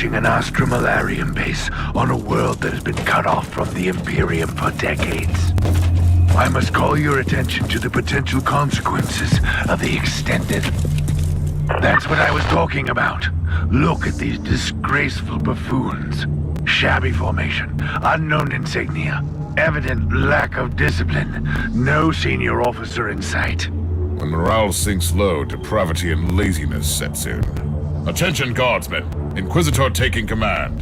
establishing an Astromalarian base on a world that has been cut off from the Imperium for decades. I must call your attention to the potential consequences of the extended... That's what I was talking about. Look at these disgraceful buffoons. Shabby formation, unknown insignia, evident lack of discipline, no senior officer in sight. When morale sinks low, depravity and laziness sets in. Attention, guardsmen. Inquisitor taking command.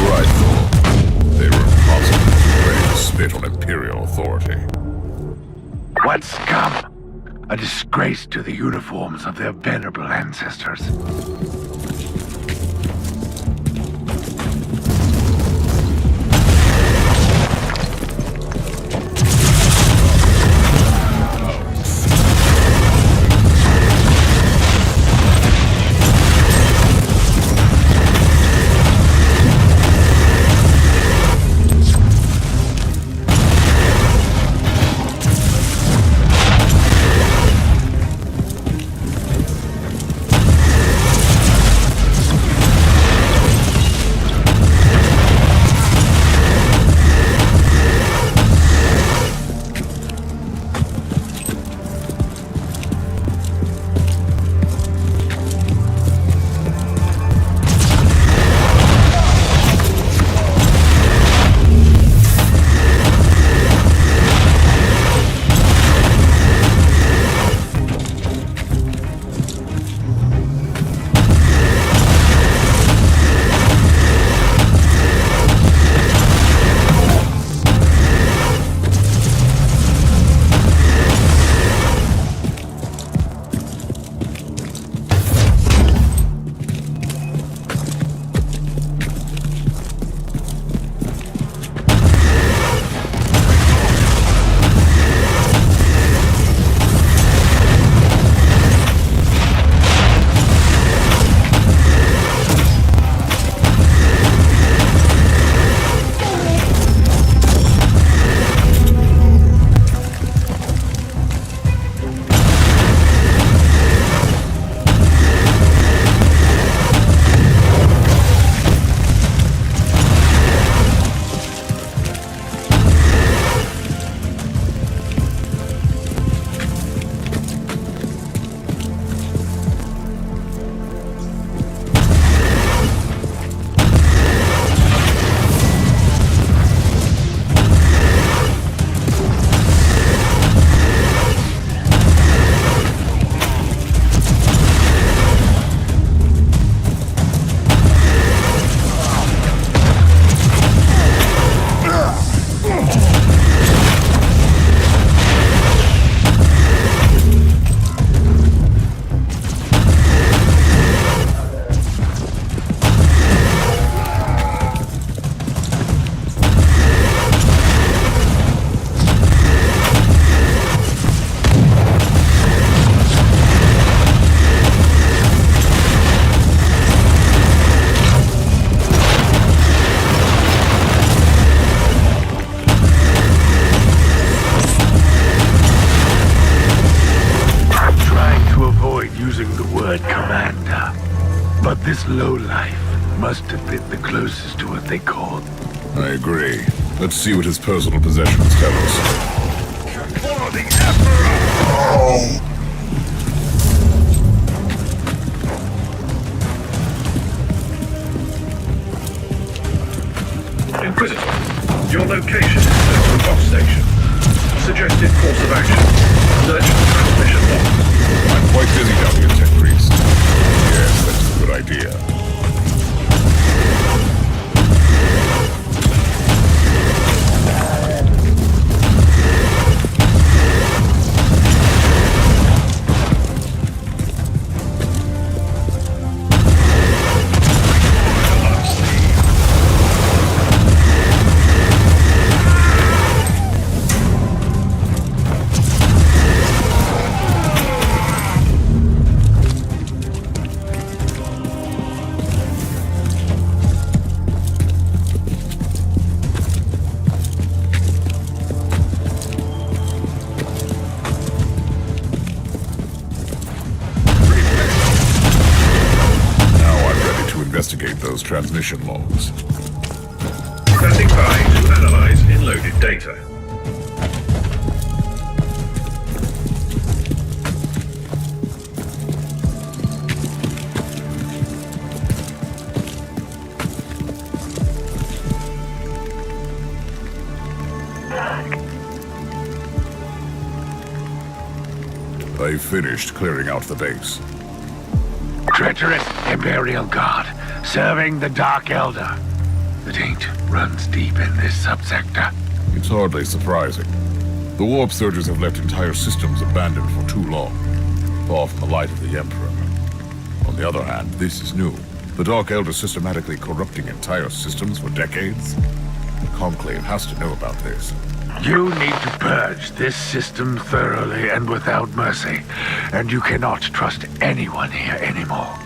Right, Thor. They were impossible, ready to spit on Imperial authority. What scum! A disgrace to the uniforms of their venerable ancestors. This lowlife must have been the closest to what they called. I agree. Let's see what his personal possessions tell us. For the Emperor! Inquisitor, your location is Central Box Station. Suggested course of action. Search transmission box. I'm quite busy down here, Tech Priest. Yes, that's a good idea. investigate those transmission logs. Standing by to analyze inloaded data. They finished clearing out the base. Treacherous Imperial Guard, serving the Dark Elder. The taint runs deep in this subsector. It's hardly surprising. The warp surges have left entire systems abandoned for too long, far from the light of the Emperor. On the other hand, this is new. The Dark Elder systematically corrupting entire systems for decades. The Conclave has to know about this. You need to purge this system thoroughly and without mercy, and you cannot trust anyone here anymore.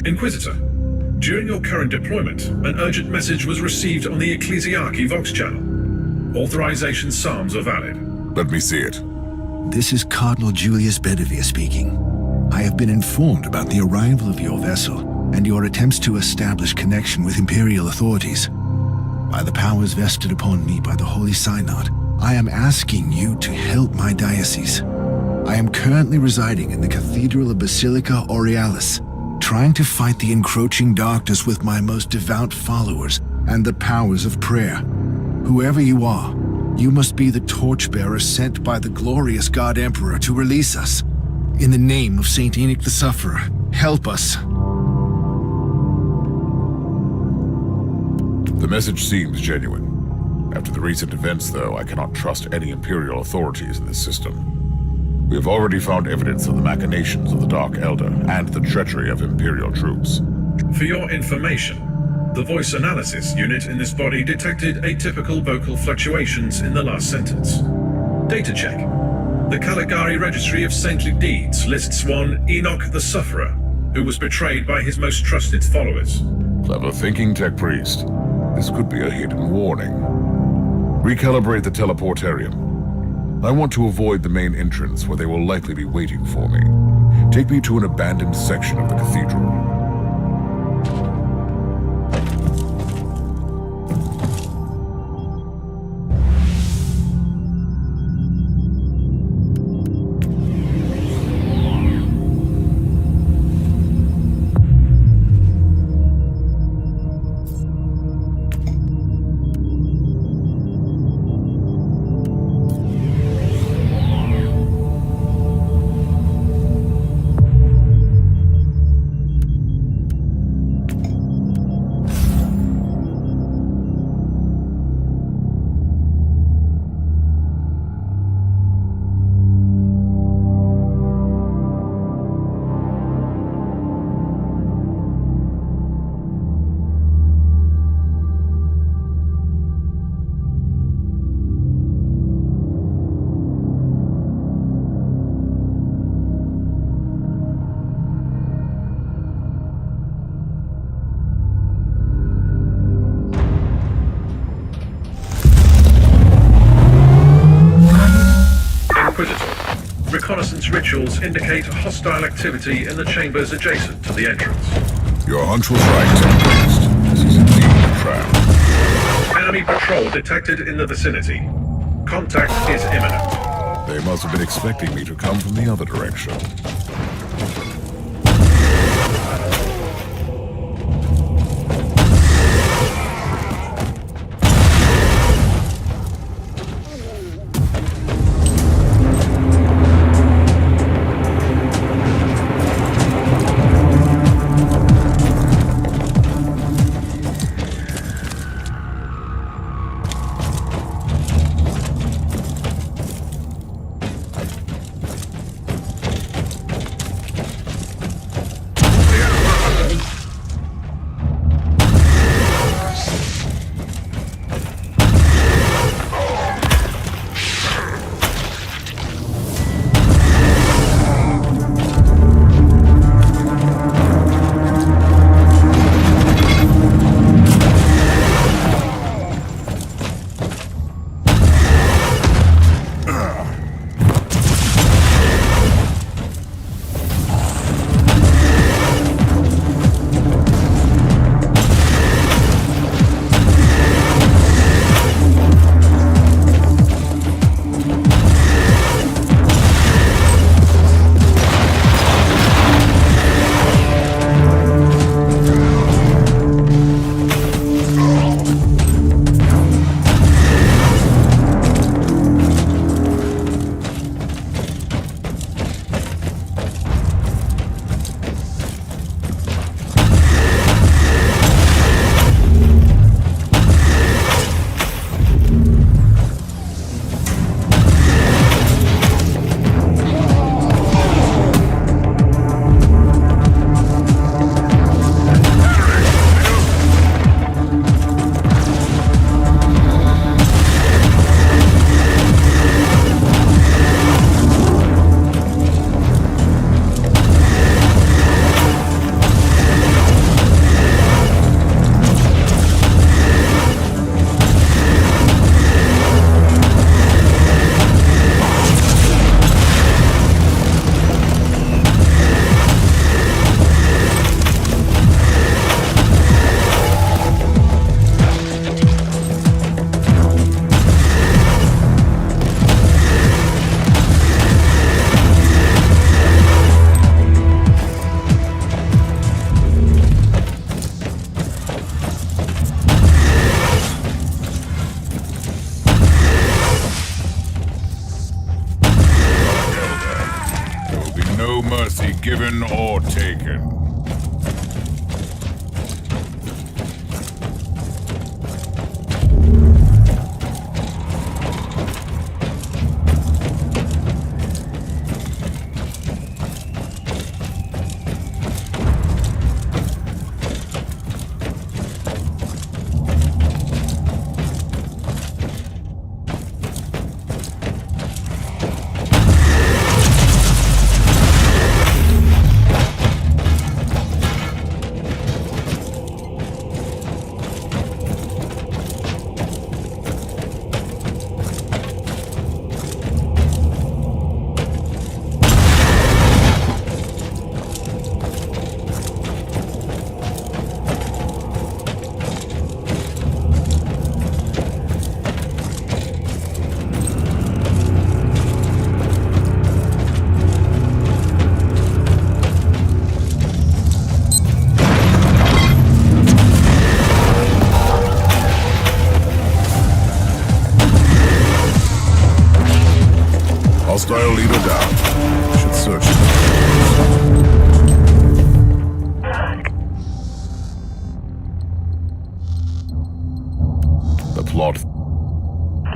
Inquisitor, during your current deployment, an urgent message was received on the Ecclesiarchy Vox channel. Authorization psalms are valid. Let me see it. This is Cardinal Julius Bedivere speaking. I have been informed about the arrival of your vessel and your attempts to establish connection with Imperial authorities. By the powers vested upon me by the Holy Synod, I am asking you to help my diocese. I am currently residing in the Cathedral of Basilica Aurealis, trying to fight the encroaching darkness with my most devout followers and the powers of prayer. Whoever you are, you must be the torchbearer sent by the glorious God Emperor to release us. In the name of Saint Enoch the Sufferer, help us. The message seems genuine. After the recent events, though, I cannot trust any Imperial authorities in this system. We have already found evidence of the machinations of the Dark Elder and the treachery of Imperial troops. For your information, the voice analysis unit in this body detected atypical vocal fluctuations in the last sentence. Data check. The Caligari Registry of Saintly Deeds lists one Enoch the Sufferer, who was betrayed by his most trusted followers. Clever thinking, Tech Priest. This could be a hidden warning. Recalibrate the teleportarium. I want to avoid the main entrance where they will likely be waiting for me. Take me to an abandoned section of the cathedral. Such rituals indicate hostile activity in the chambers adjacent to the entrance. Your hunch was right, Tempest. This is indeed a trap. Enemy patrol detected in the vicinity. Contact is imminent. They must have been expecting me to come from the other direction. Given or taken. Hostile leader down. Should search. The plot.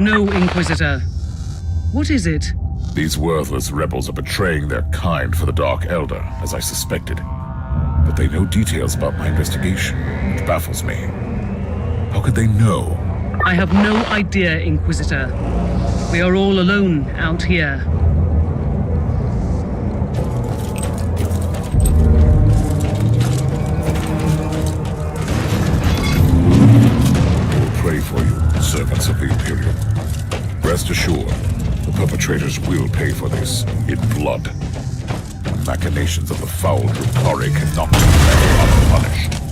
No, Inquisitor. What is it? These worthless rebels are betraying their kind for the Dark Elder, as I suspected. But they know details about my investigation, which baffles me. How could they know? I have no idea, Inquisitor. We are all alone out here. I will pray for you, servants of the Imperium. Rest assured, The perpetrators will pay for this in blood. The machinations of the foul Drukhari cannot be left unpunished.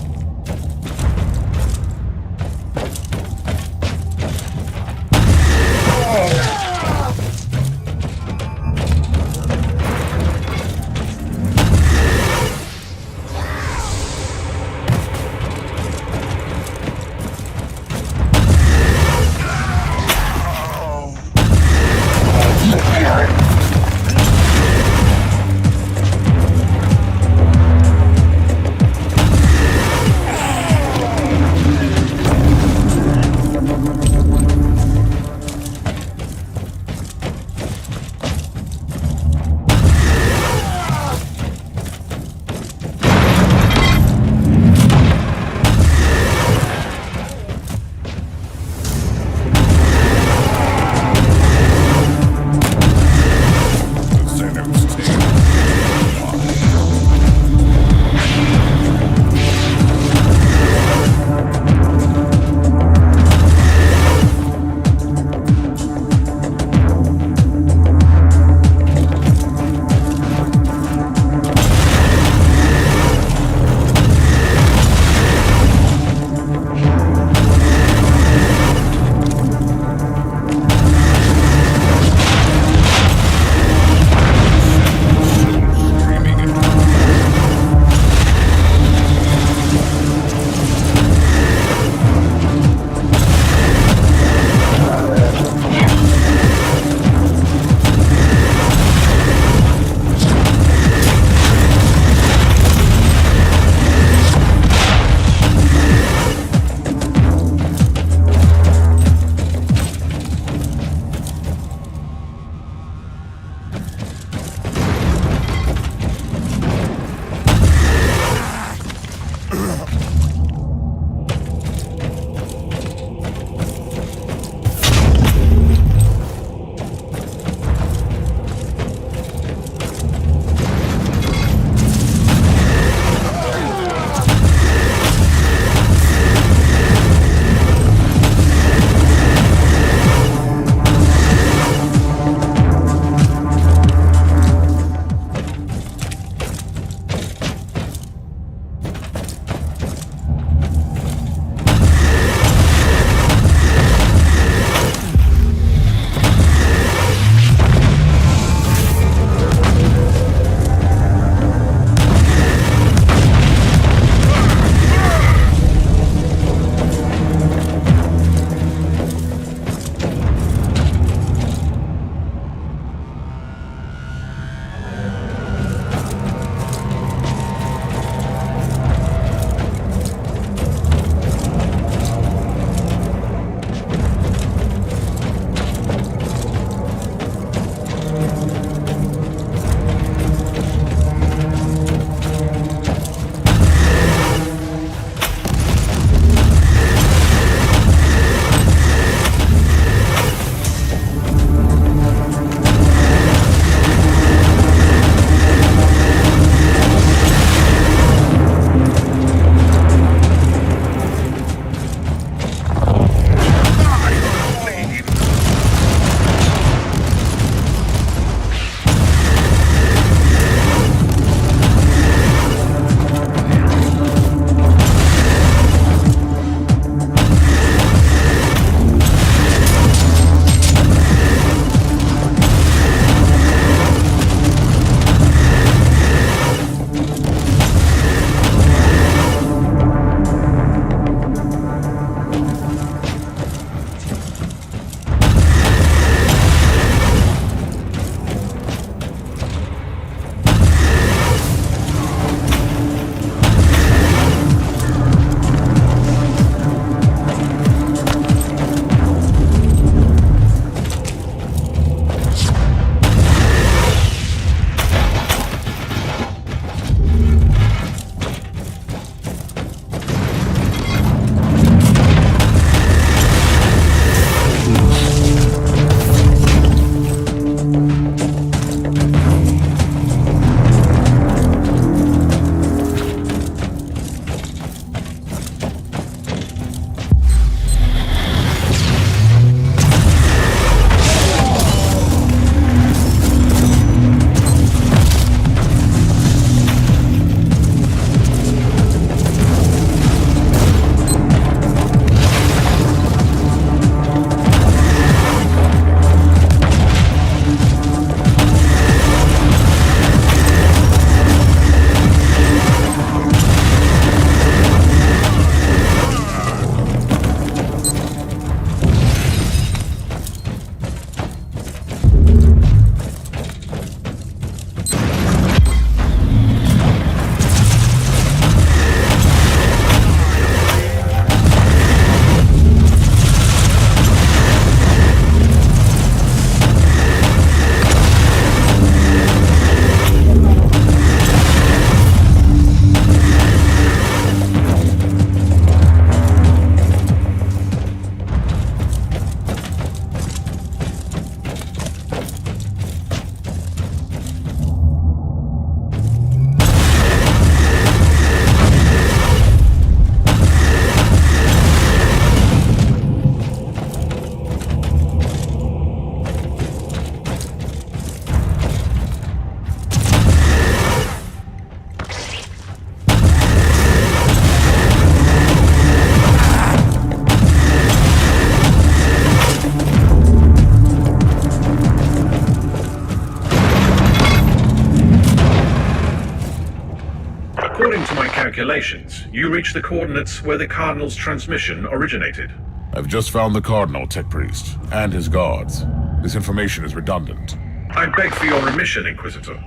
calculations, you reach the coordinates where the Cardinal's transmission originated. I've just found the Cardinal, Tech Priest, and his guards. This information is redundant. I beg for your remission, Inquisitor.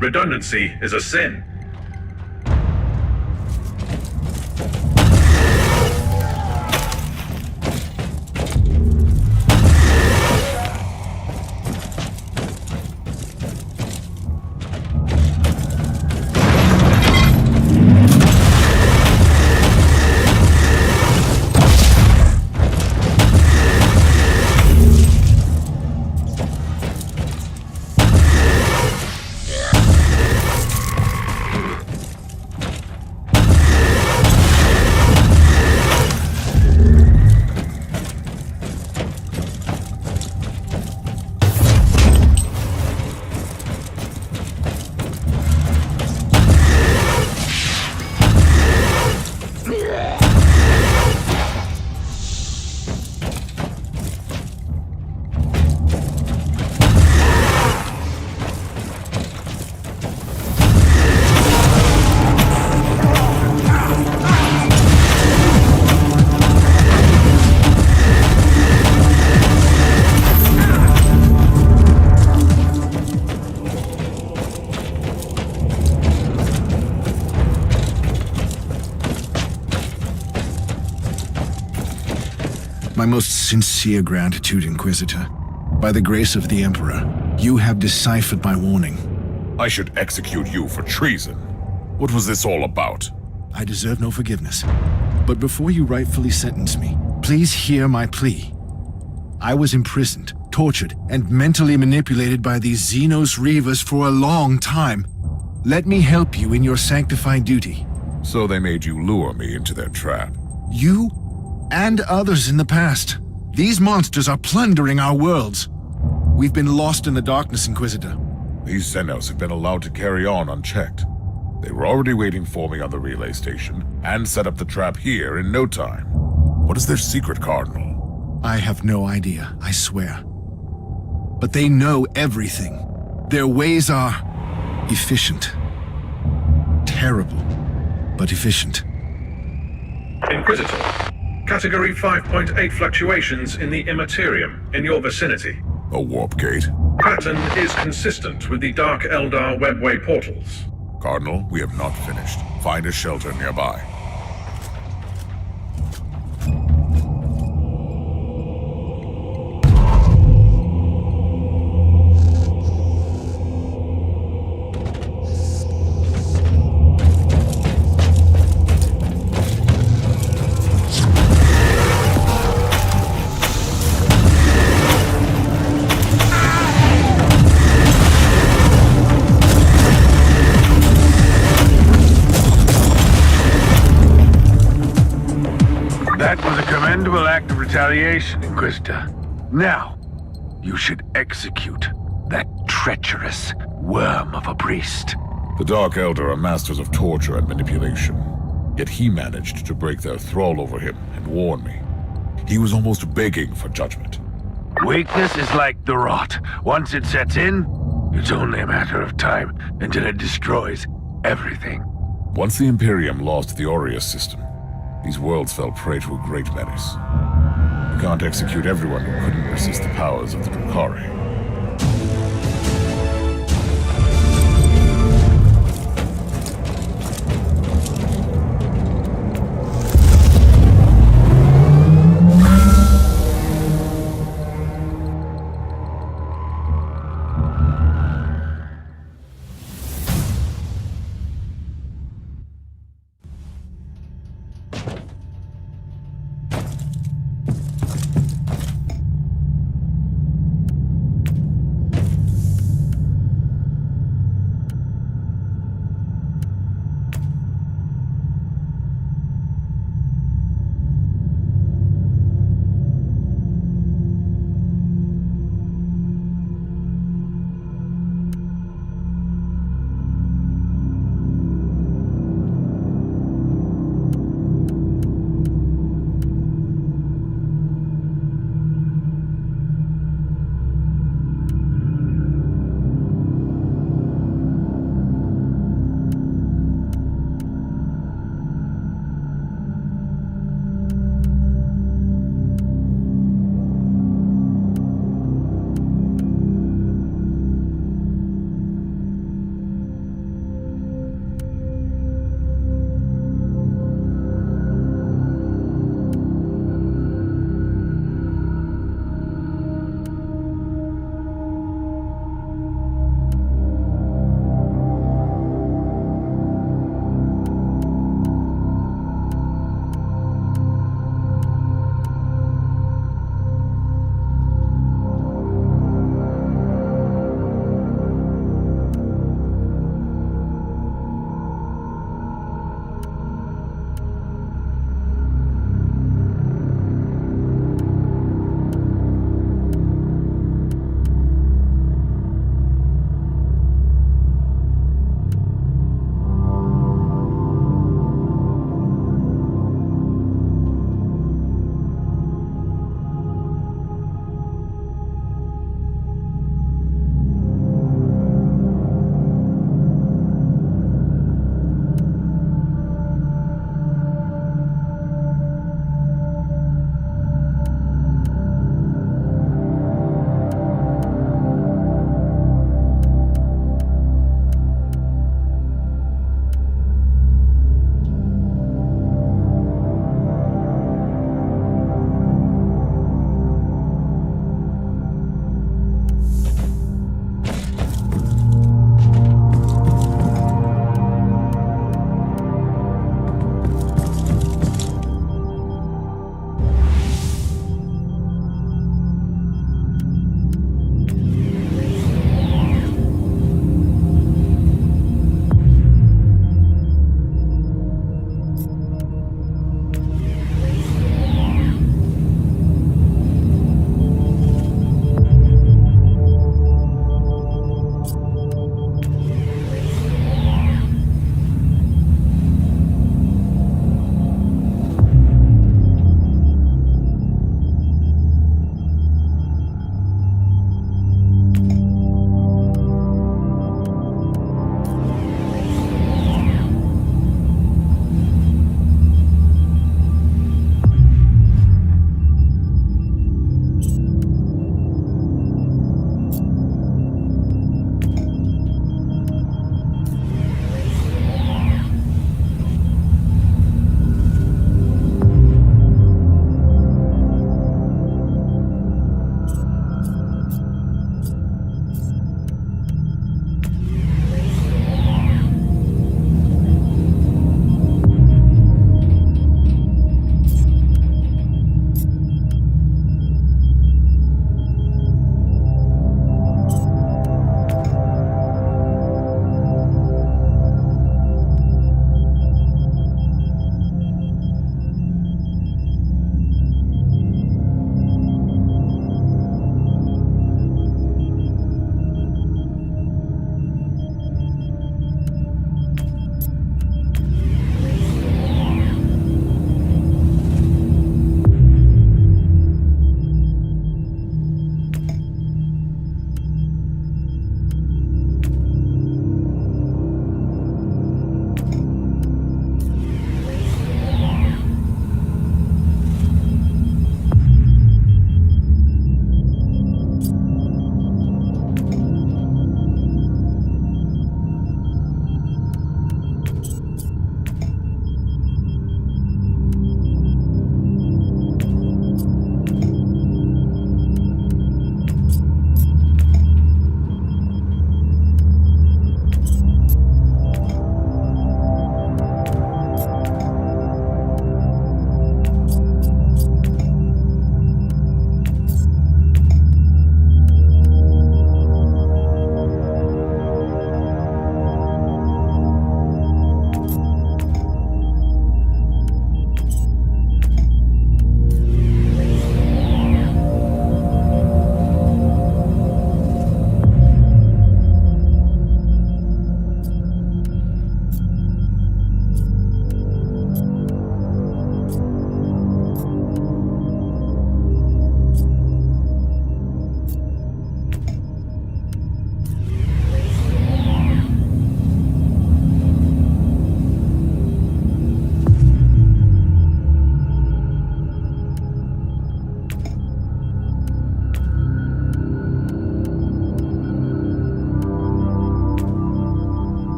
Redundancy is a sin. My most sincere gratitude, Inquisitor. By the grace of the Emperor, you have deciphered my warning. I should execute you for treason. What was this all about? I deserve no forgiveness. But before you rightfully sentence me, please hear my plea. I was imprisoned, tortured, and mentally manipulated by these Xenos Reavers for a long time. Let me help you in your sanctified duty. So they made you lure me into their trap. You and others in the past. These monsters are plundering our worlds. We've been lost in the darkness, Inquisitor. These Xenos have been allowed to carry on unchecked. They were already waiting for me on the relay station, and set up the trap here in no time. What is their secret, Cardinal? I have no idea, I swear. But they know everything. Their ways are efficient. Terrible, but efficient. Inquisitor, Category 5.8 fluctuations in the Immaterium in your vicinity. A warp gate. Pattern is consistent with the Dark Eldar webway portals. Cardinal, we have not finished. Find a shelter nearby. Act of retaliation, Inquisitor. Now, you should execute that treacherous worm of a priest. The Dark Elder are masters of torture and manipulation. Yet he managed to break their thrall over him and warn me. He was almost begging for judgment. Weakness is like the rot. Once it sets in, it's only a matter of time until it destroys everything. Once the Imperium lost the Aureus system, these worlds fell prey to a great menace. You can't execute everyone who couldn't resist the powers of the Drukhari.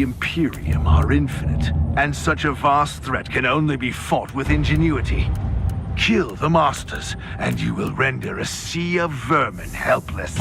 the Imperium are infinite, and such a vast threat can only be fought with ingenuity. Kill the Masters, and you will render a sea of vermin helpless.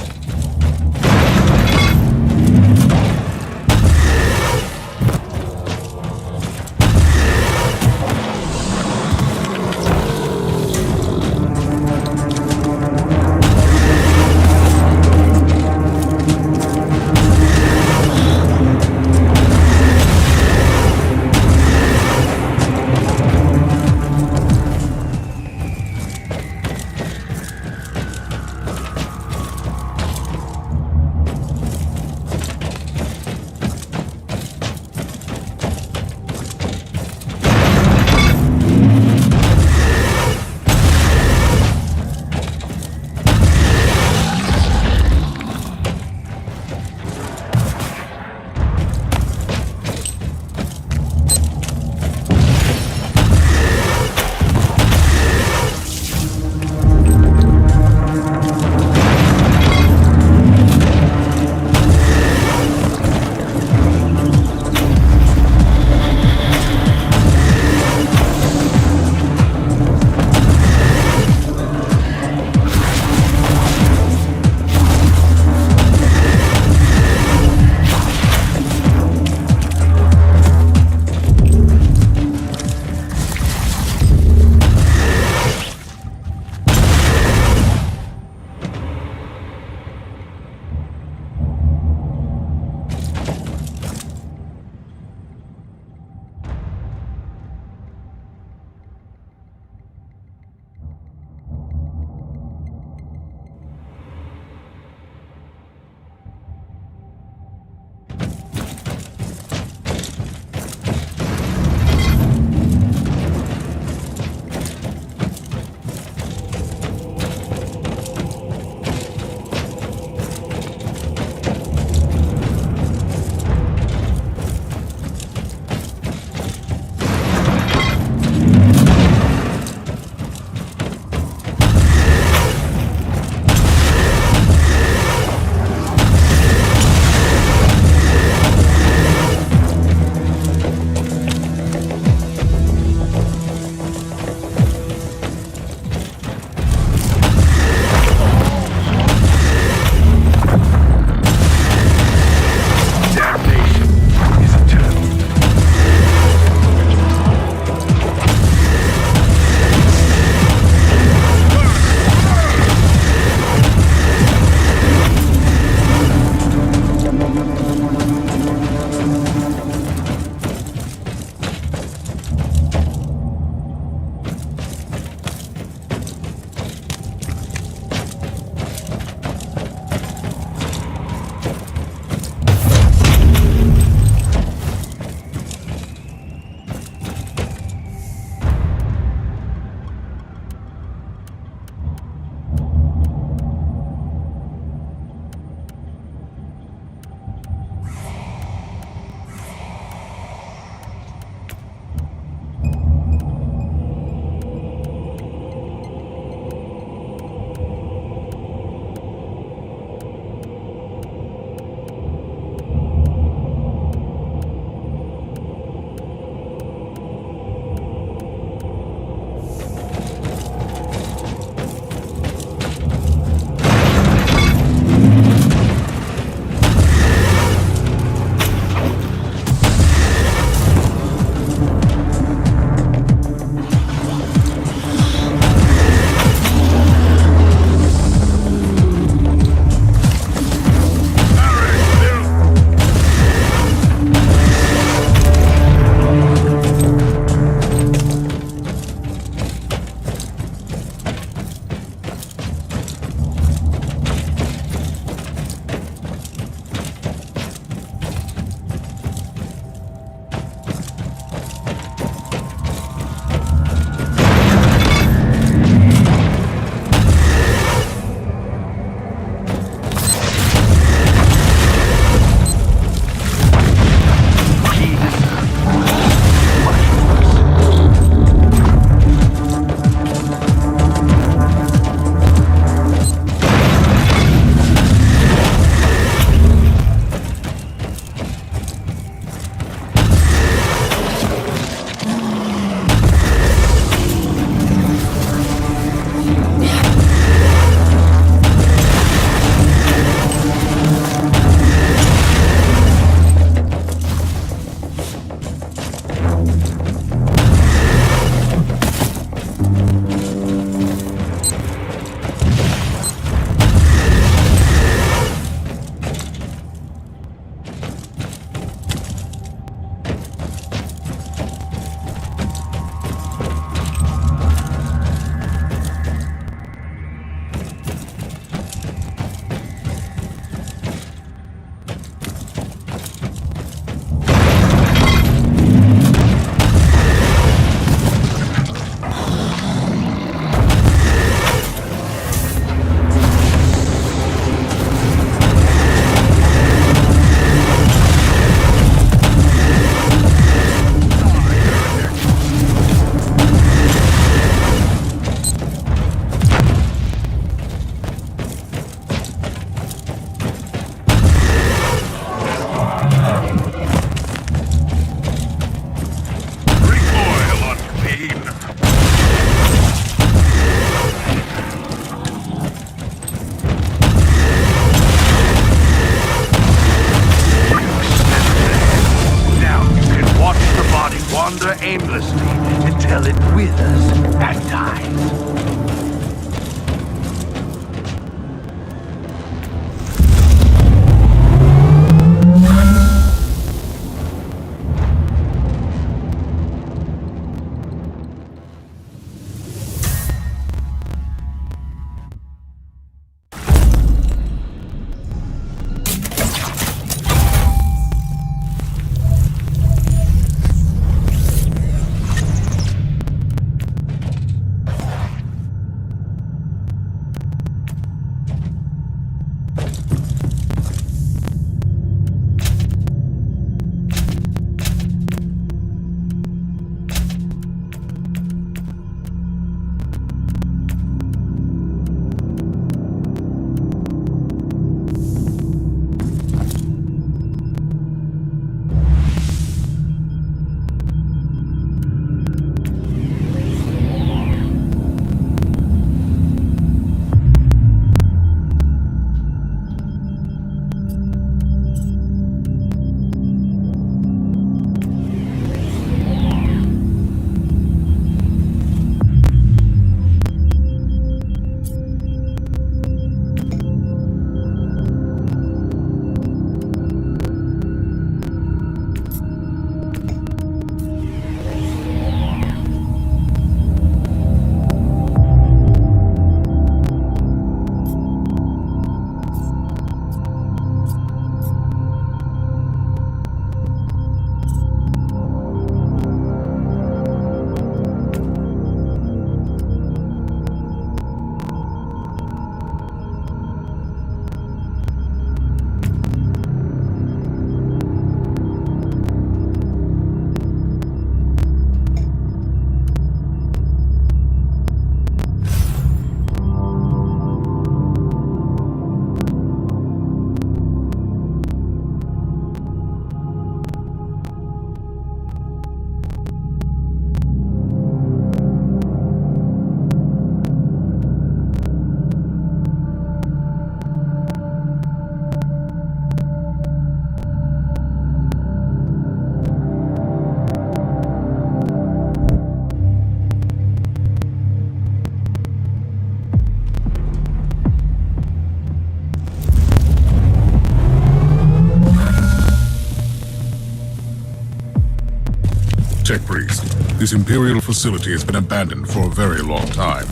Tech Priest, this Imperial facility has been abandoned for a very long time.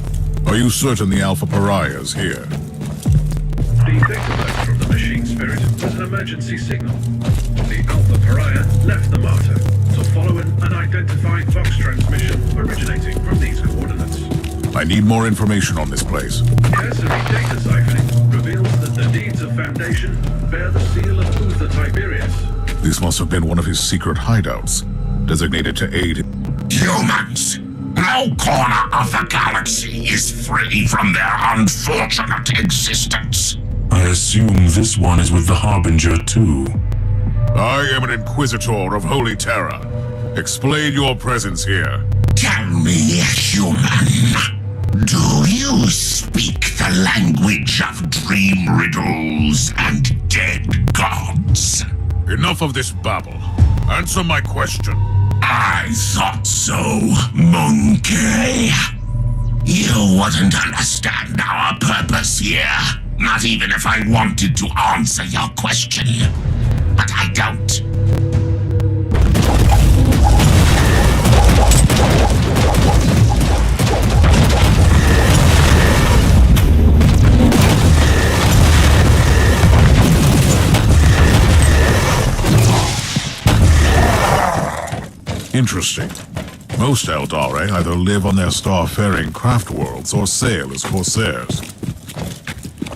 Are you certain the Alpha Pariah is here? The data left from the machine spirit was an emergency signal. The Alpha Pariah left the Martyr to follow an unidentified Vox transmission originating from these coordinates. I need more information on this place. Cursory data siphoning reveals that the deeds of Foundation bear the seal of Uther Tiberius. This must have been one of his secret hideouts, designated to aid. Humans! No corner of the galaxy is free from their unfortunate existence. I assume this one is with the Harbinger too. I am an Inquisitor of Holy Terror. Explain your presence here. Tell me, human, do you speak the language of dream riddles and dead gods? Enough of this babble. Answer my question. I thought so, monkey. You wouldn't understand our purpose here, not even if I wanted to answer your question. But I don't. Interesting. Most Eldari either live on their star-faring craft worlds or sail as corsairs.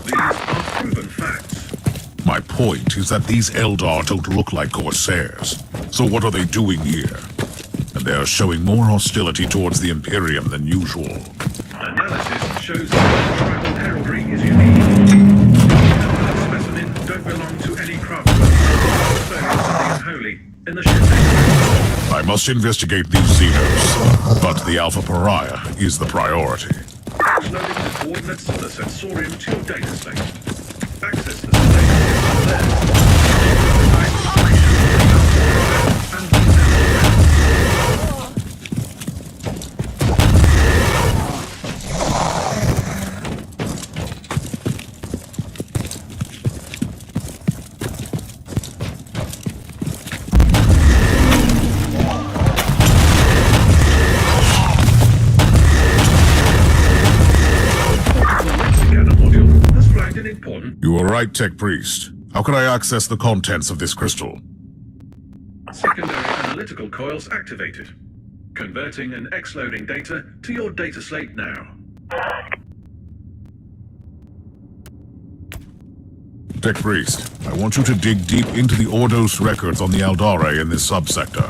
These are proven facts. My point is that these Eldar don't look like corsairs. So what are they doing here? And they are showing more hostility towards the Imperium than usual. Analysis shows that the tribal heraldry is unique. The specimen don't belong to any craft world, so something unholy in the ship. I must investigate these Xenos, but the Alpha Pariah is the priority. Uploading the coordinates of the sensorium to your data slate. Access the slate there. You are right, Tech Priest. How can I access the contents of this crystal? Secondary analytical coils activated. Converting and X-loading data to your data slate now. Tech Priest, I want you to dig deep into the Ordos records on the Eldari in this subsector.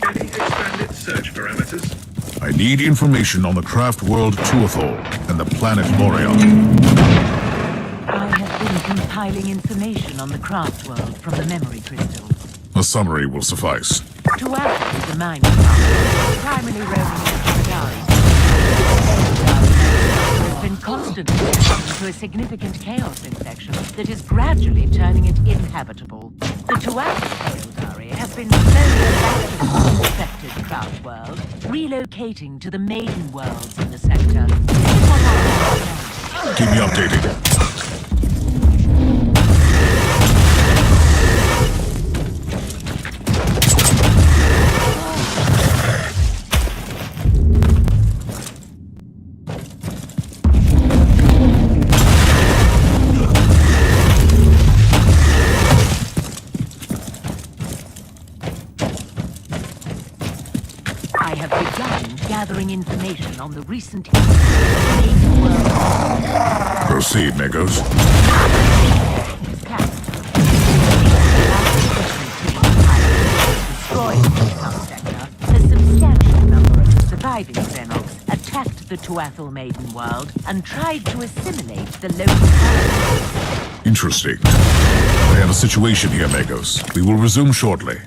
Any expanded search parameters? I need information on the craft world Tuathal and the planet Memória. I have been compiling information on the craft world from the memory crystal. A summary will suffice. Tuathal is a mining craft, primarily roaming in Caligari. Has been constantly subject to a significant chaos infection that is gradually turning it inhabitable. The Tuathal Eldari have been slowly abandoning the infected craft world, relocating to the maiden worlds in the sector. Keep me updated. Gathering information on the recent history of the maiden world. Proceed, Megos. Destroyed the town sector, a substantial number of the surviving Xenox attacked the Tuathal maiden world and tried to assimilate the local community. Interesting. I have a situation here, Megos. We will resume shortly.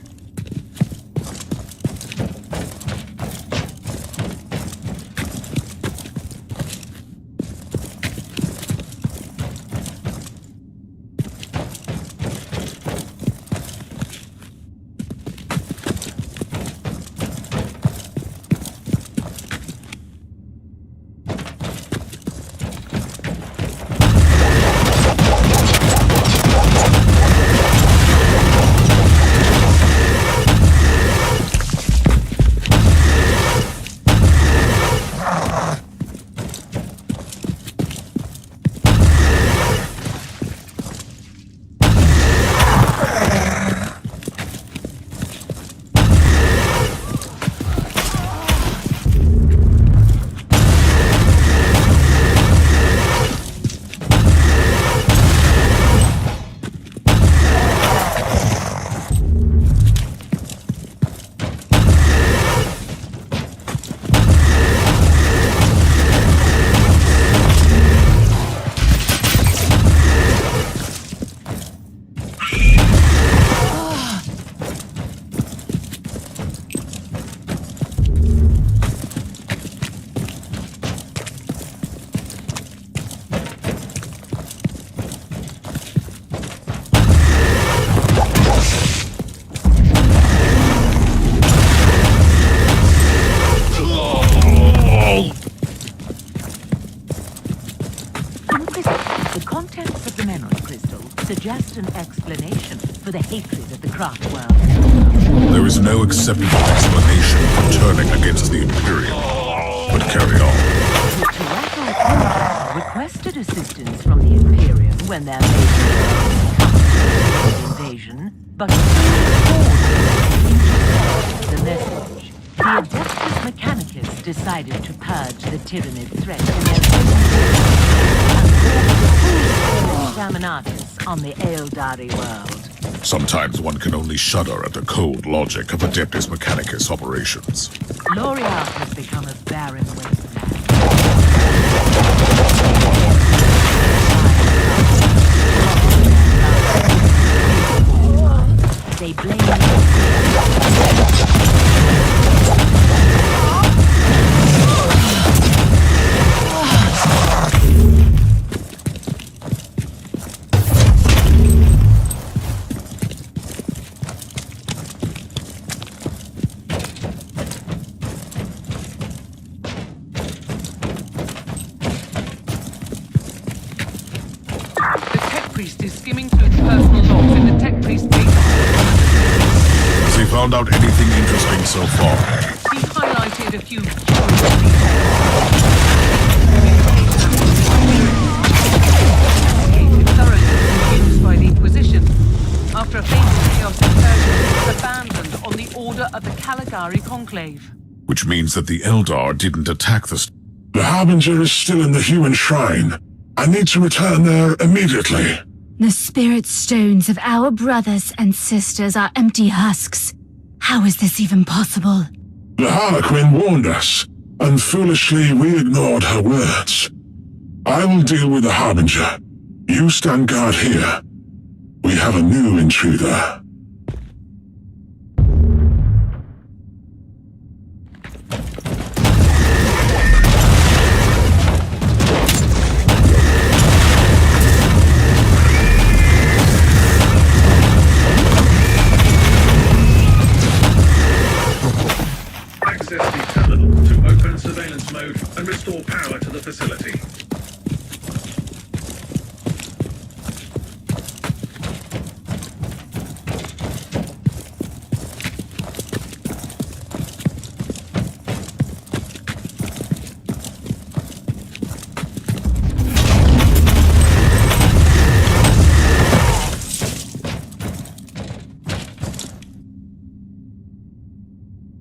xenon crystal suggest an explanation for the hatred of the craft world. There is no acceptable explanation for turning against the Imperium. But carry on. The Tuatha requested assistance from the Imperium when their major invasion, but the message. The Adeptus Mechanicus decided to purge the Tyranid threat in their examinatus on the Eldari world. Sometimes one can only shudder at the cold logic of Adeptus Mechanicus operations. L'Oreal has become a barren wasteland. They blame Found out anything interesting so far? He highlighted a few details. Thoroughly used by the Inquisition. After a phase of chaos incursion, it was abandoned on the order of the Caligari Conclave. Which means that the Eldar didn't attack the... The Harbinger is still in the human shrine. I need to return there immediately. The spirit stones of our brothers and sisters are empty husks. How is this even possible? The Harlequin warned us, and foolishly we ignored her words. I will deal with the Harbinger. You stand guard here. We have a new intruder. Access the terminal to open surveillance mode and restore power to the facility.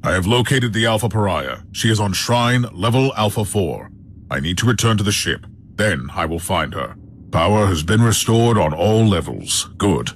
I have located the Alpha Pariah. She is on Shrine, level Alpha 4. I need to return to the ship. Then I will find her. Power has been restored on all levels. Good.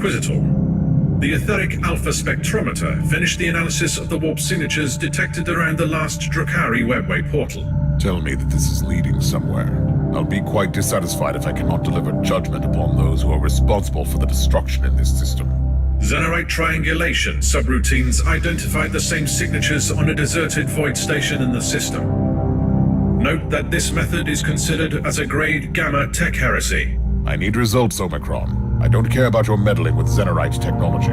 Inquisitor. The etheric alpha spectrometer finished the analysis of the warp signatures detected around the last Drakari webway portal. Tell me that this is leading somewhere. I'll be quite dissatisfied if I cannot deliver judgment upon those who are responsible for the destruction in this system. Xenorite triangulation subroutines identified the same signatures on a deserted void station in the system. Note that this method is considered as a grade Gamma tech heresy. I need results, Omicron. I don't care about your meddling with Xenorite technology.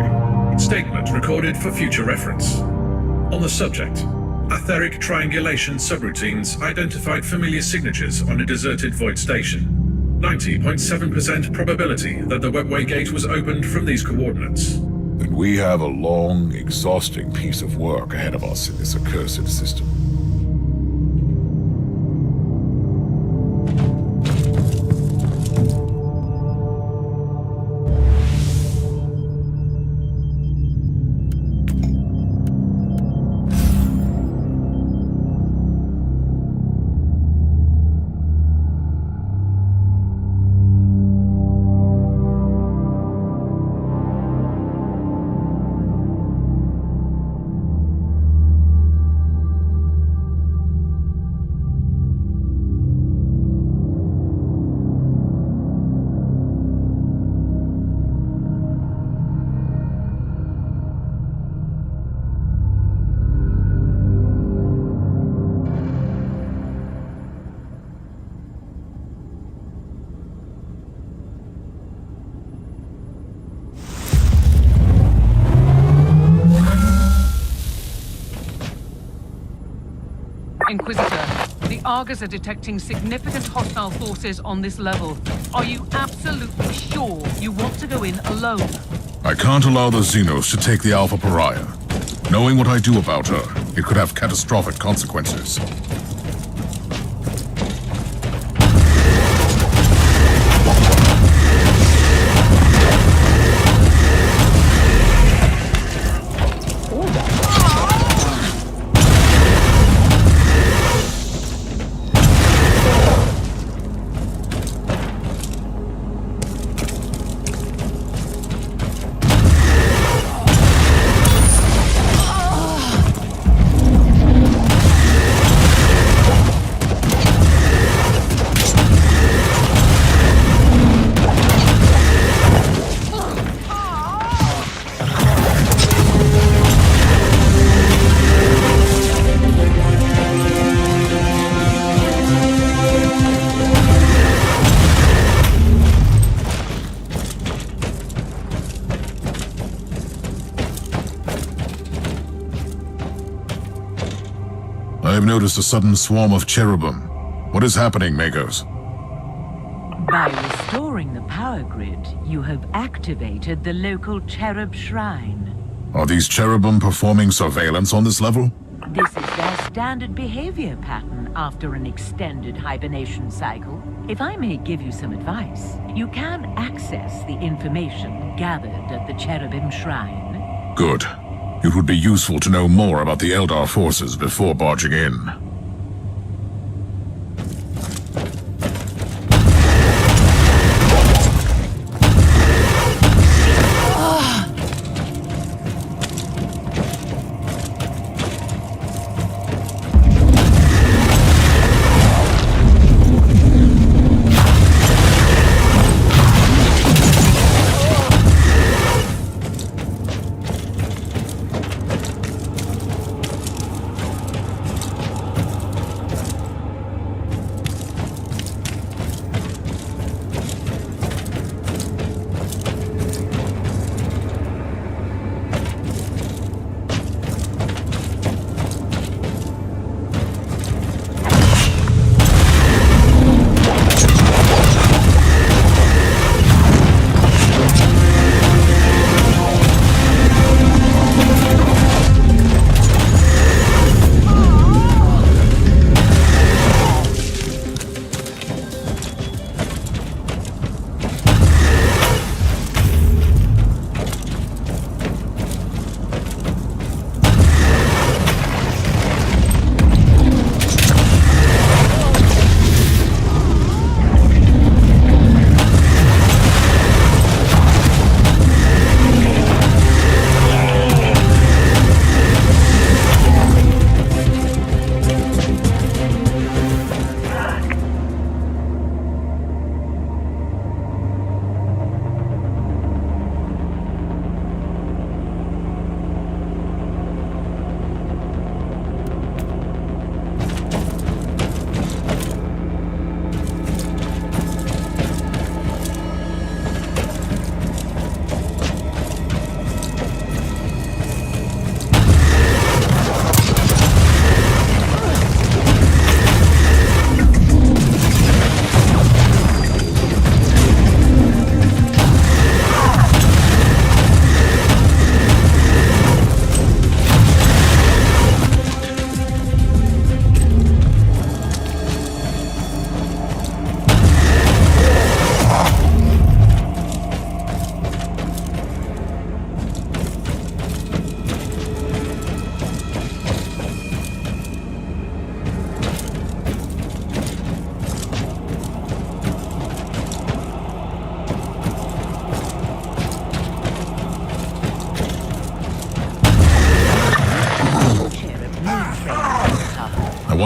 Statement recorded for future reference. On the subject, etheric triangulation subroutines identified familiar signatures on a deserted void station. 90.7% probability that the webway gate was opened from these coordinates. Then we have a long, exhausting piece of work ahead of us in this accursed system. Inquisitor, the Argus are detecting significant hostile forces on this level. Are you absolutely sure you want to go in alone? I can't allow the Xenos to take the Alpha Pariah. Knowing what I do about her, it could have catastrophic consequences. I have noticed a sudden swarm of cherubim. What is happening, Magos? By restoring the power grid, you have activated the local cherub shrine. Are these cherubim performing surveillance on this level? This is their standard behavior pattern after an extended hibernation cycle. If I may give you some advice, you can access the information gathered at the cherubim shrine. Good. It would be useful to know more about the Eldar forces before barging in.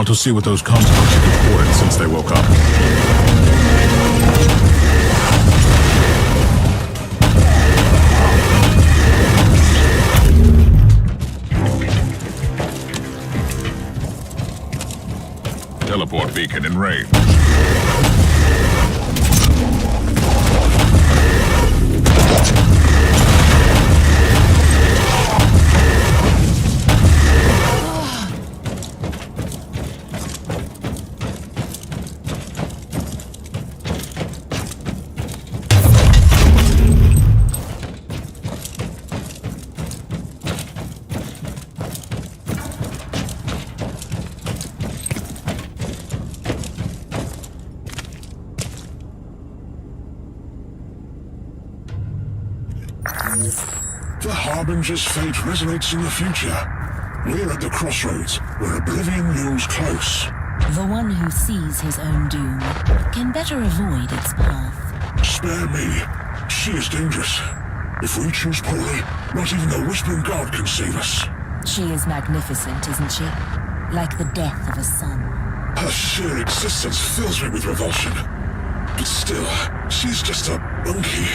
want to see what those consequences reported since they woke up. Teleport beacon in range. The Harbinger's fate resonates in the future. We're at the crossroads, where oblivion looms close. The one who sees his own doom can better avoid its path. Spare me. She is dangerous. If we choose poorly, not even the Whispering God can save us. She is magnificent, isn't she? Like the death of a son. Her sheer existence fills me with revulsion. But still, she's just a monkey,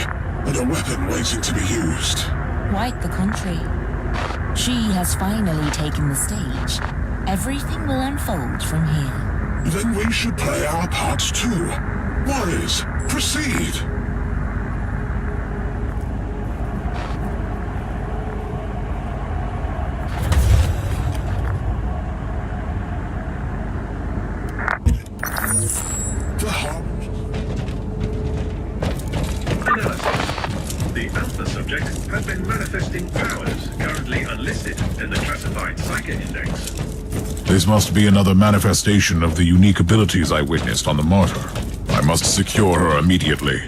and a weapon waiting to be used. Quite the contrary. She has finally taken the stage. Everything will unfold from here. Then we should play our parts too. Warriors, proceed! The Alpha subject has been manifesting powers currently unlisted in the classified Psyche Index. This must be another manifestation of the unique abilities I witnessed on the Martyr. I must secure her immediately.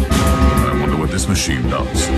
I wonder what this machine does.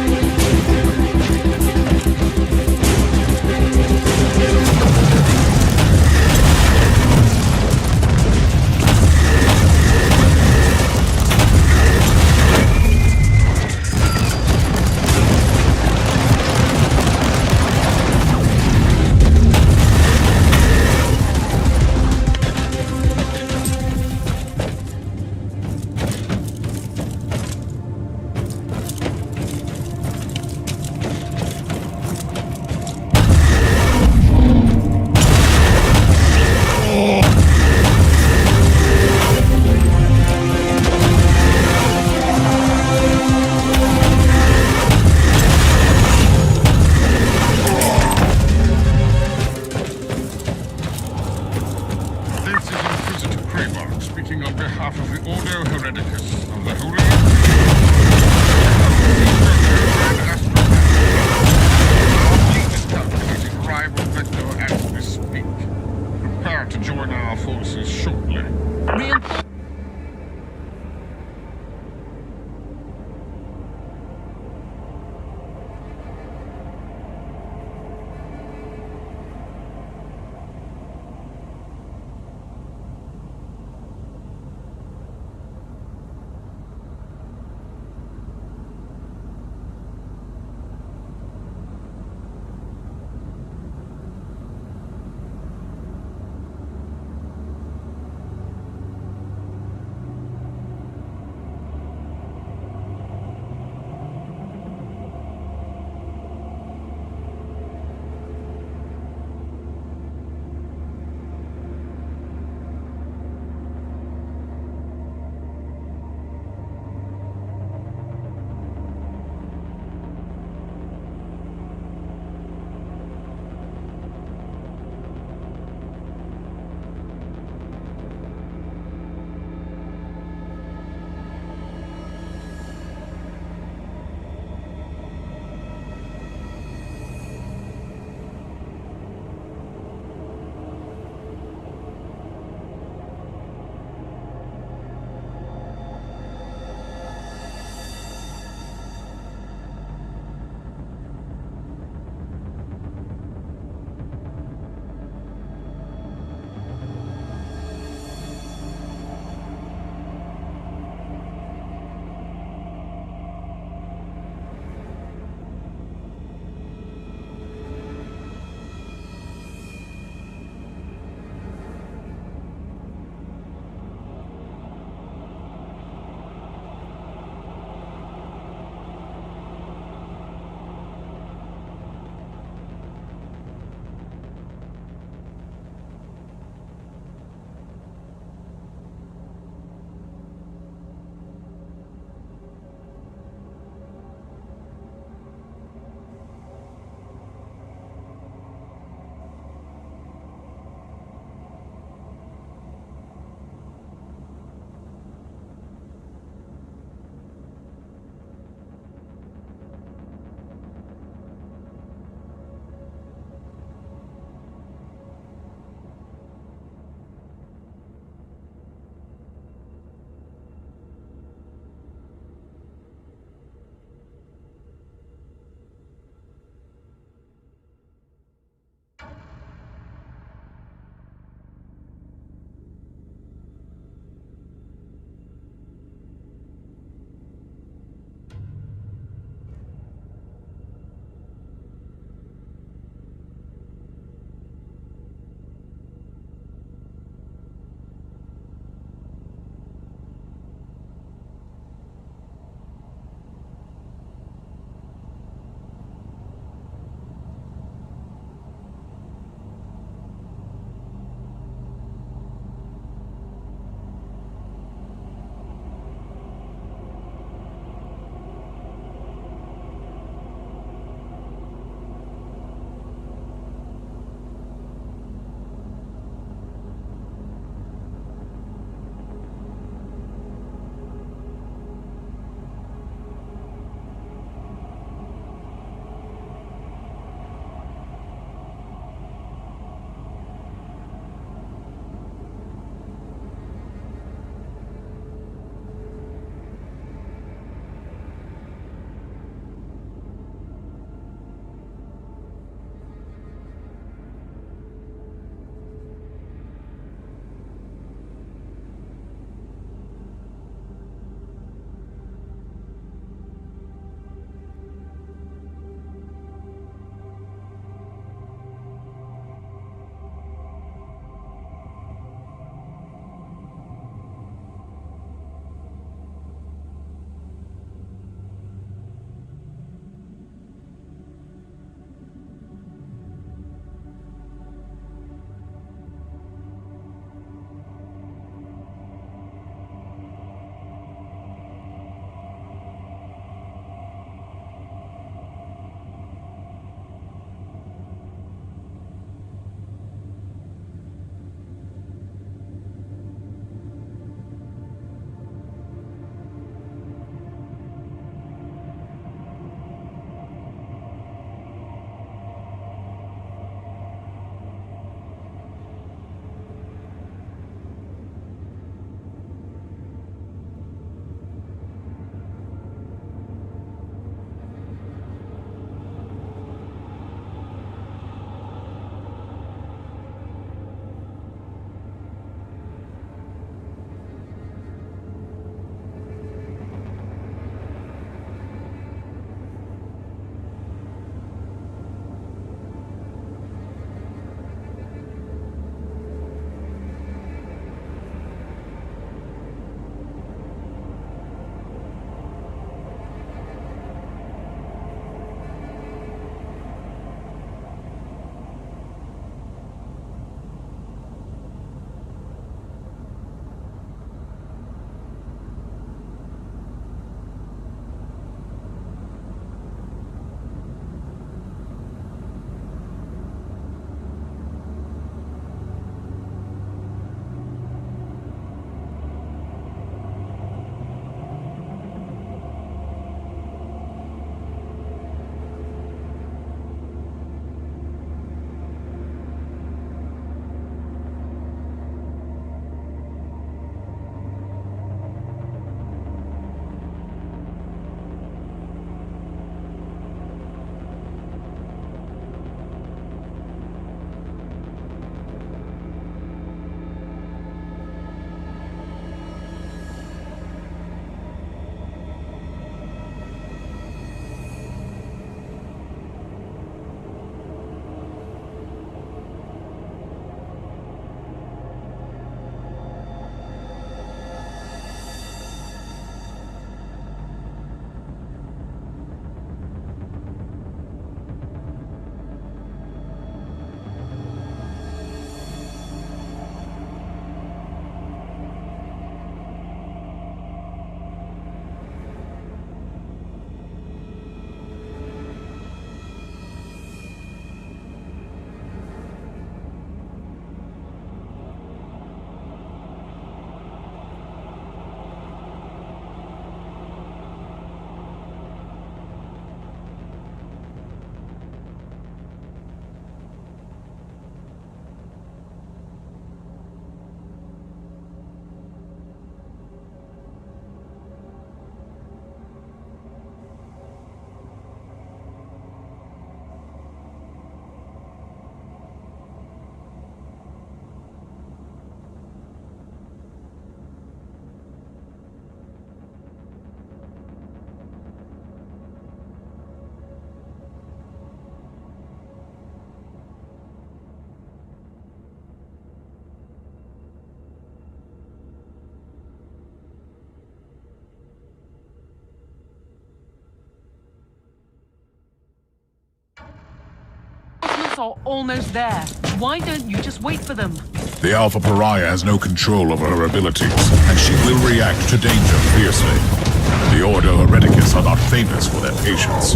Hornets are almost there. Why don't you just wait for them? The Alpha Pariah has no control over her abilities, and she will react to danger fiercely. The Order Hereticus are not famous for their patience.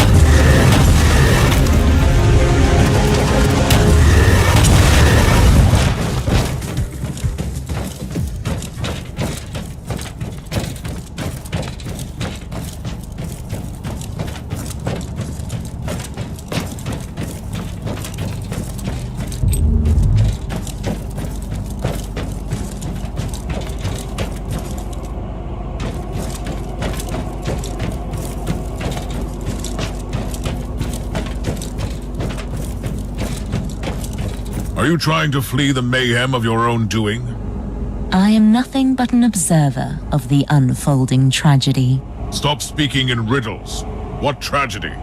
Are you trying to flee the mayhem of your own doing? I am nothing but an observer of the unfolding tragedy. Stop speaking in riddles. What tragedy?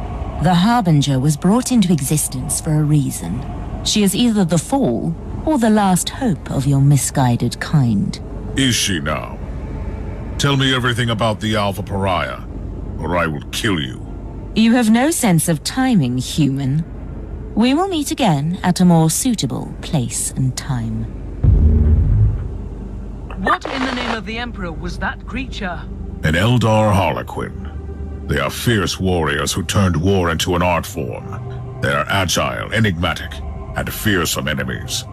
The Harbinger was brought into existence for a reason. She is either the fall or the last hope of your misguided kind. Is she now? Tell me everything about the Alpha Pariah, or I will kill you. You have no sense of timing, human. We will meet again at a more suitable place and time. What in the name of the Emperor was that creature? An Eldar Harlequin. They are fierce warriors who turned war into an art form. They are agile, enigmatic, and fearsome enemies.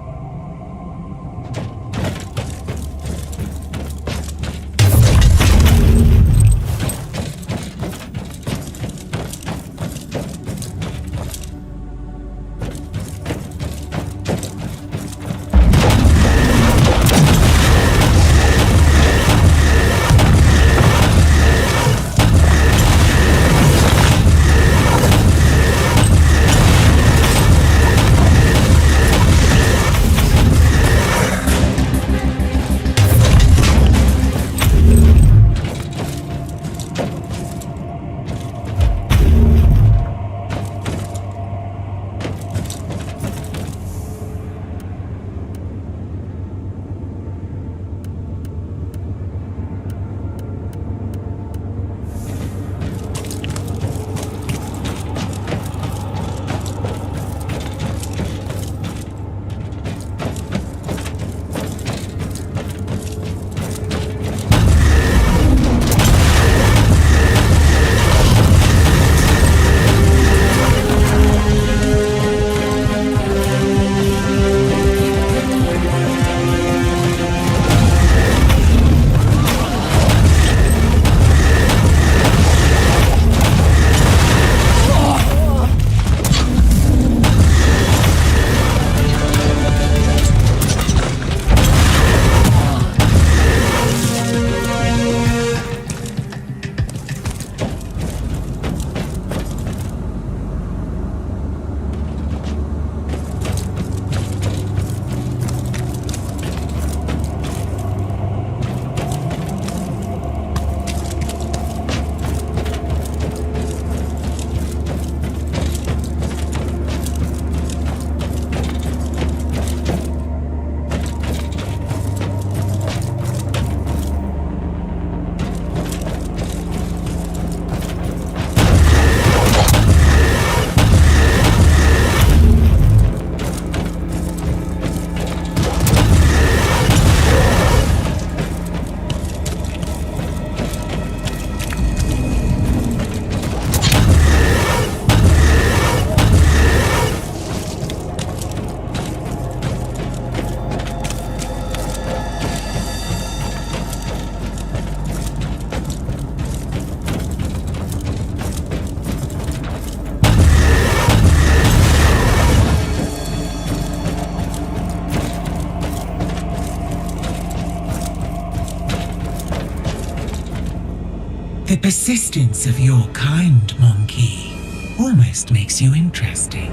The persistence of your kind, Monkey, almost makes you interesting.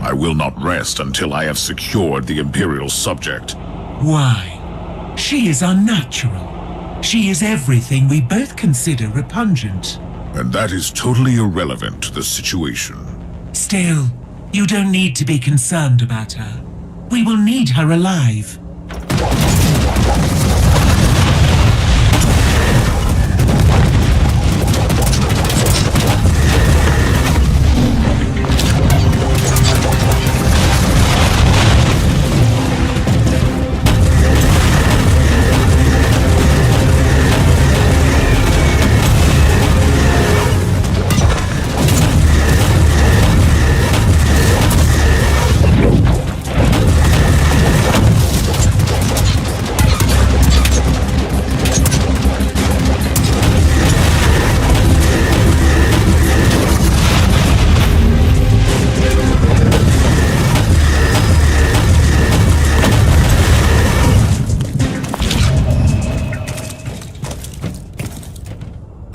I will not rest until I have secured the Imperial subject. Why? She is unnatural. She is everything we both consider repugnant. And that is totally irrelevant to the situation. Still, you don't need to be concerned about her. We will need her alive.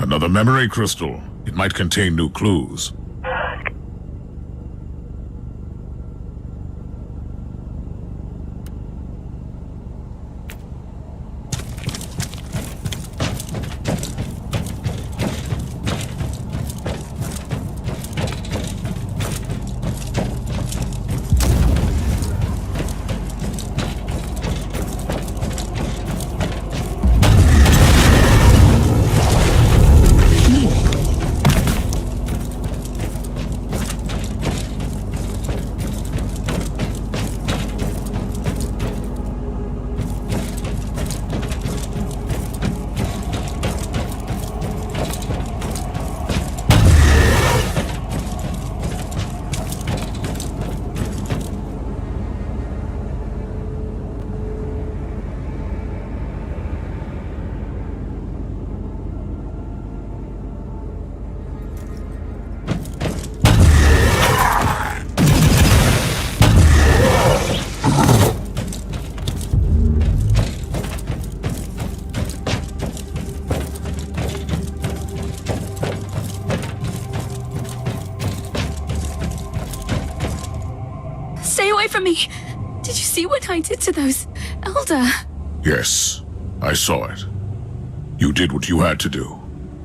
Another memory crystal. It might contain new clues. Stay away from me! Did you see what I did to those Elder? Yes, I saw it. You did what you had to do.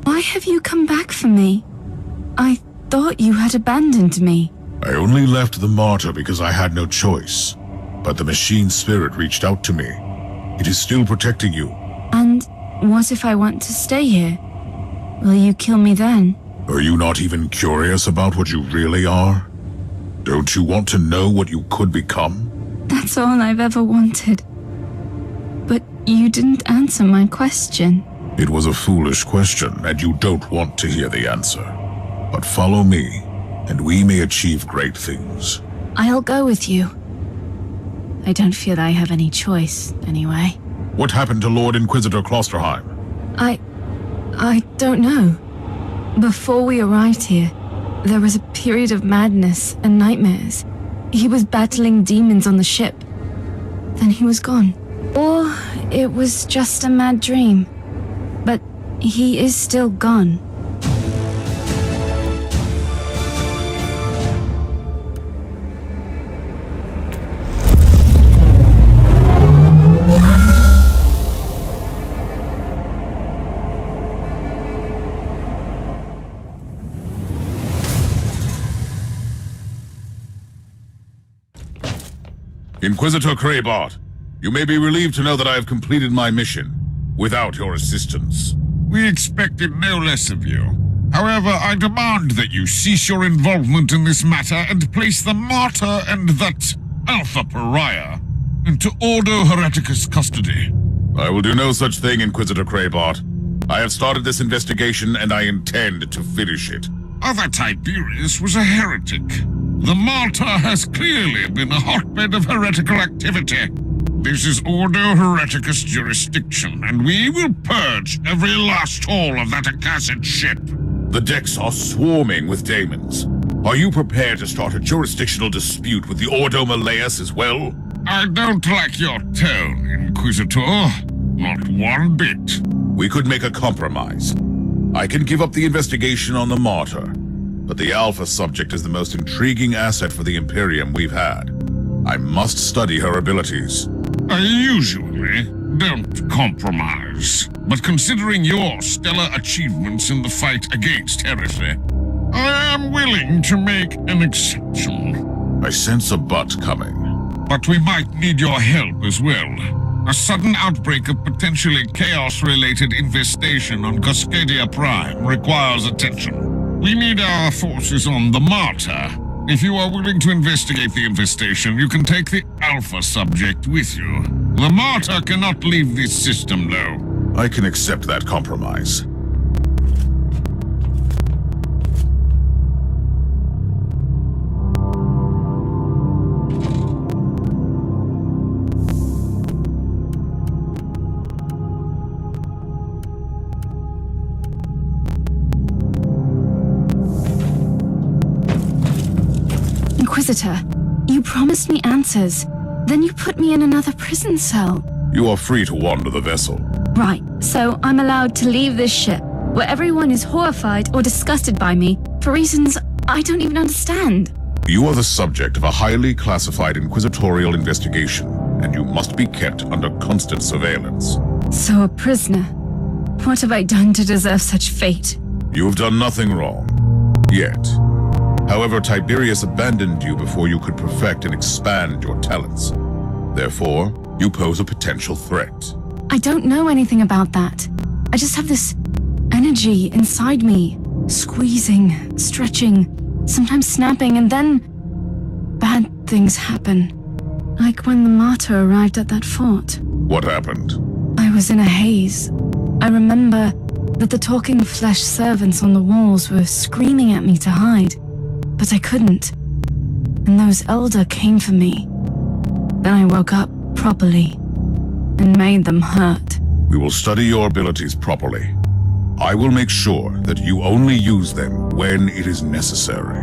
Why have you come back for me? I thought you had abandoned me. I only left the Martyr because I had no choice. But the machine spirit reached out to me. It is still protecting you. And what if I want to stay here? Will you kill me then? Are you not even curious about what you really are? Don't you want to know what you could become? That's all I've ever wanted. But you didn't answer my question. It was a foolish question, and you don't want to hear the answer. But follow me, and we may achieve great things. I'll go with you. I don't feel I have any choice, anyway. What happened to Lord Inquisitor Klosterheim? I don't know. Before we arrived here, there was a period of madness and nightmares. He was battling demons on the ship. Then he was gone. Or it was just a mad dream. But he is still gone. Inquisitor Kraybart, you may be relieved to know that I have completed my mission, without your assistance. We expected no less of you. However, I demand that you cease your involvement in this matter and place the Martyr and that Alpha Pariah into Ordo Hereticus custody. I will do no such thing, Inquisitor Kraybart. I have started this investigation and I intend to finish it. Other Tiberius was a heretic. The Martyr has clearly been a hotbed of heretical activity. This is Ordo Hereticus jurisdiction, and we will purge every last hole of that accursed ship. The decks are swarming with daemons. Are you prepared to start a jurisdictional dispute with the Ordo Malleus as well? I don't like your tone, Inquisitor. Not one bit. We could make a compromise. I can give up the investigation on the Martyr, but the Alpha subject is the most intriguing asset for the Imperium we've had. I must study her abilities. I usually don't compromise, but considering your stellar achievements in the fight against heresy, I am willing to make an exception. I sense a but coming. But we might need your help as well. A sudden outbreak of potentially chaos-related infestation on Cascadia Prime requires attention. We need our forces on the Martyr. If you are willing to investigate the infestation, you can take the Alpha subject with you. The Martyr cannot leave this system, though. I can accept that compromise. Inquisitor, you promised me answers. Then you put me in another prison cell. You are free to wander the vessel. Right, so I'm allowed to leave this ship. where everyone is horrified or disgusted by me for reasons I don't even understand. You are the subject of a highly classified inquisitorial investigation, and you must be kept under constant surveillance. So a prisoner. What have I done to deserve such fate? You have done nothing wrong. Yet. However, Tiberius abandoned you before you could perfect and expand your talents. Therefore, you pose a potential threat. I don't know anything about that. I just have this energy inside me, squeezing, stretching, sometimes snapping, and then bad things happen. Like when the Martyr arrived at that fort. What happened? I was in a haze. I remember that the talking flesh servants on the walls were screaming at me to hide, but I couldn't. And those elder came for me. Then I woke up properly and made them hurt. We will study your abilities properly. I will make sure that you only use them when it is necessary.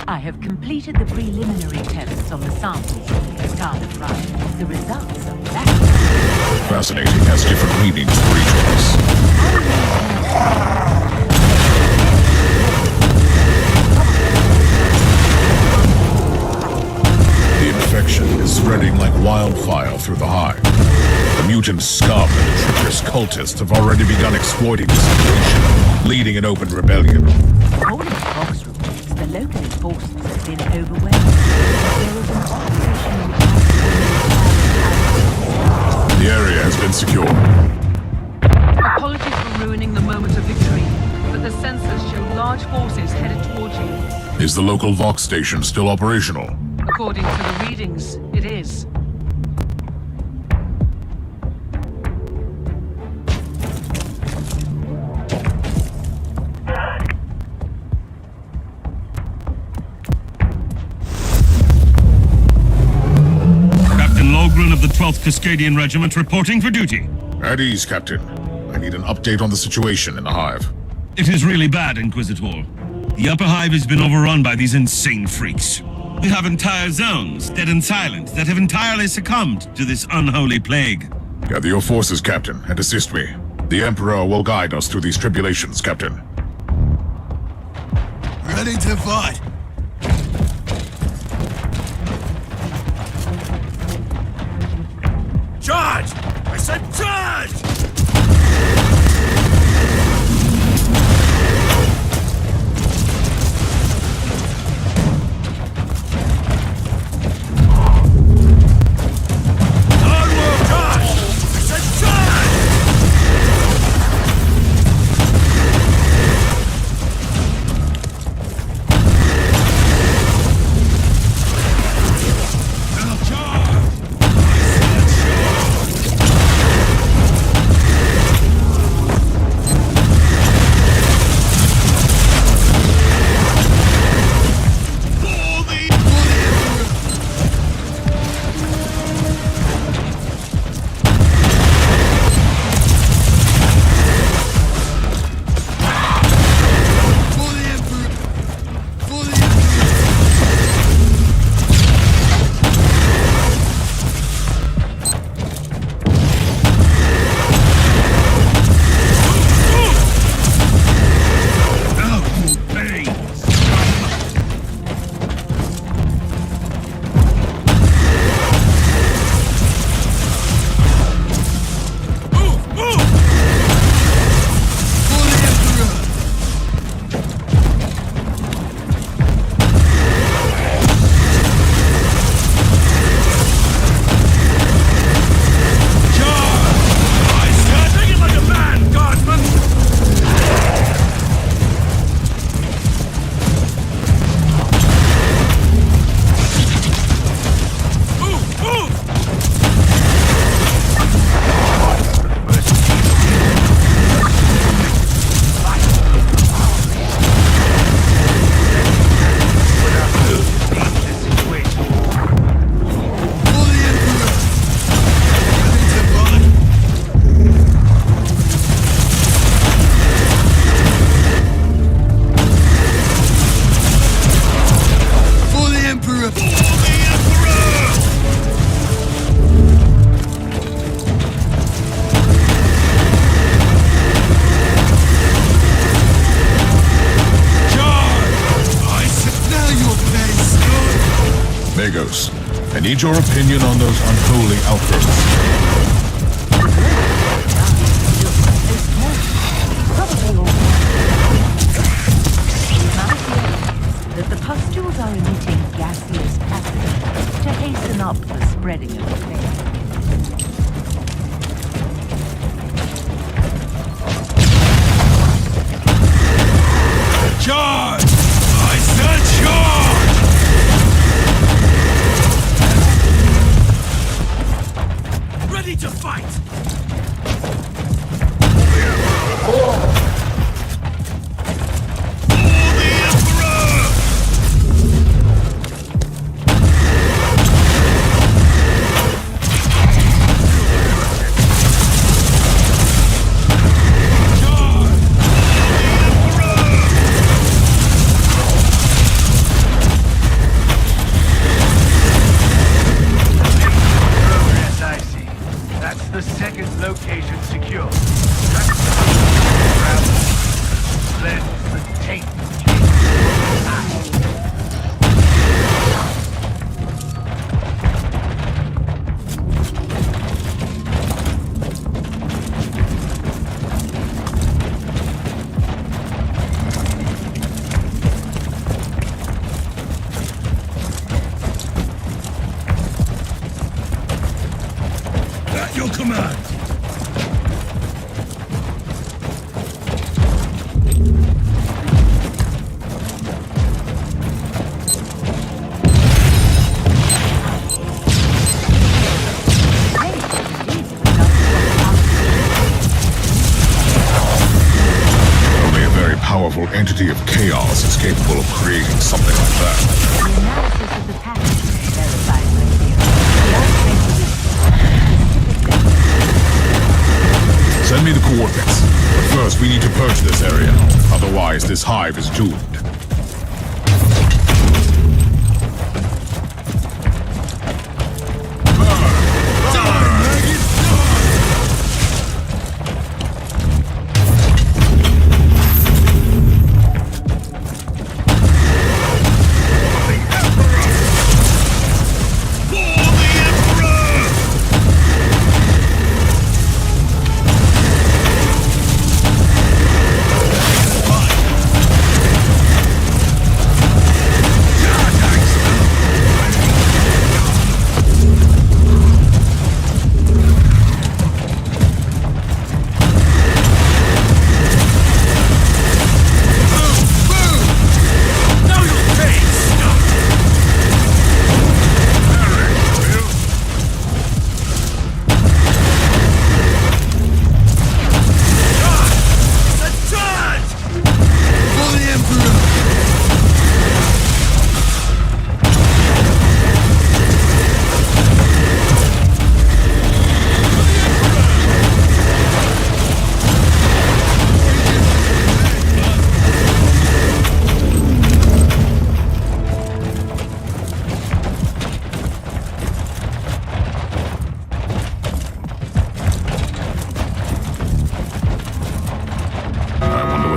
I have completed the preliminary tests on the samples of the Scarlet Ride. The results are fascinating, has different meanings for each of us. The infection is spreading like wildfire through the hive. The mutant scum and the treacherous cultists have already begun exploiting the situation, leading an open rebellion. According to Fox reports, the local enforcement has been overwhelmed. There is an operation. The area has been secured. Apologies for ruining the moment of victory, but the sensors show large forces headed towards you. Is the local Vox station still operational? According to the readings, it is. Of the 12th Cascadian Regiment reporting for duty. At ease, Captain. I need an update on the situation in the hive. It is really bad, Inquisitor. The upper hive has been overrun by these insane freaks. We have entire zones, dead and silent, that have entirely succumbed to this unholy plague. Gather your forces, Captain, and assist me. The Emperor will guide us through these tribulations, Captain. Ready to fight. Charge! I said charge! I need your opinion on those unholy outbursts. That the pustules are emitting gaseous pathogens to hasten up the spreading of the plague. Charge! I said charge! Ready to fight! Your command! Only a very powerful entity of chaos is capable of creating something like that. The analysis of the pattern verifies my theory. Send me the coordinates. But first, we need to purge this area. I'll Otherwise, this hive is doomed.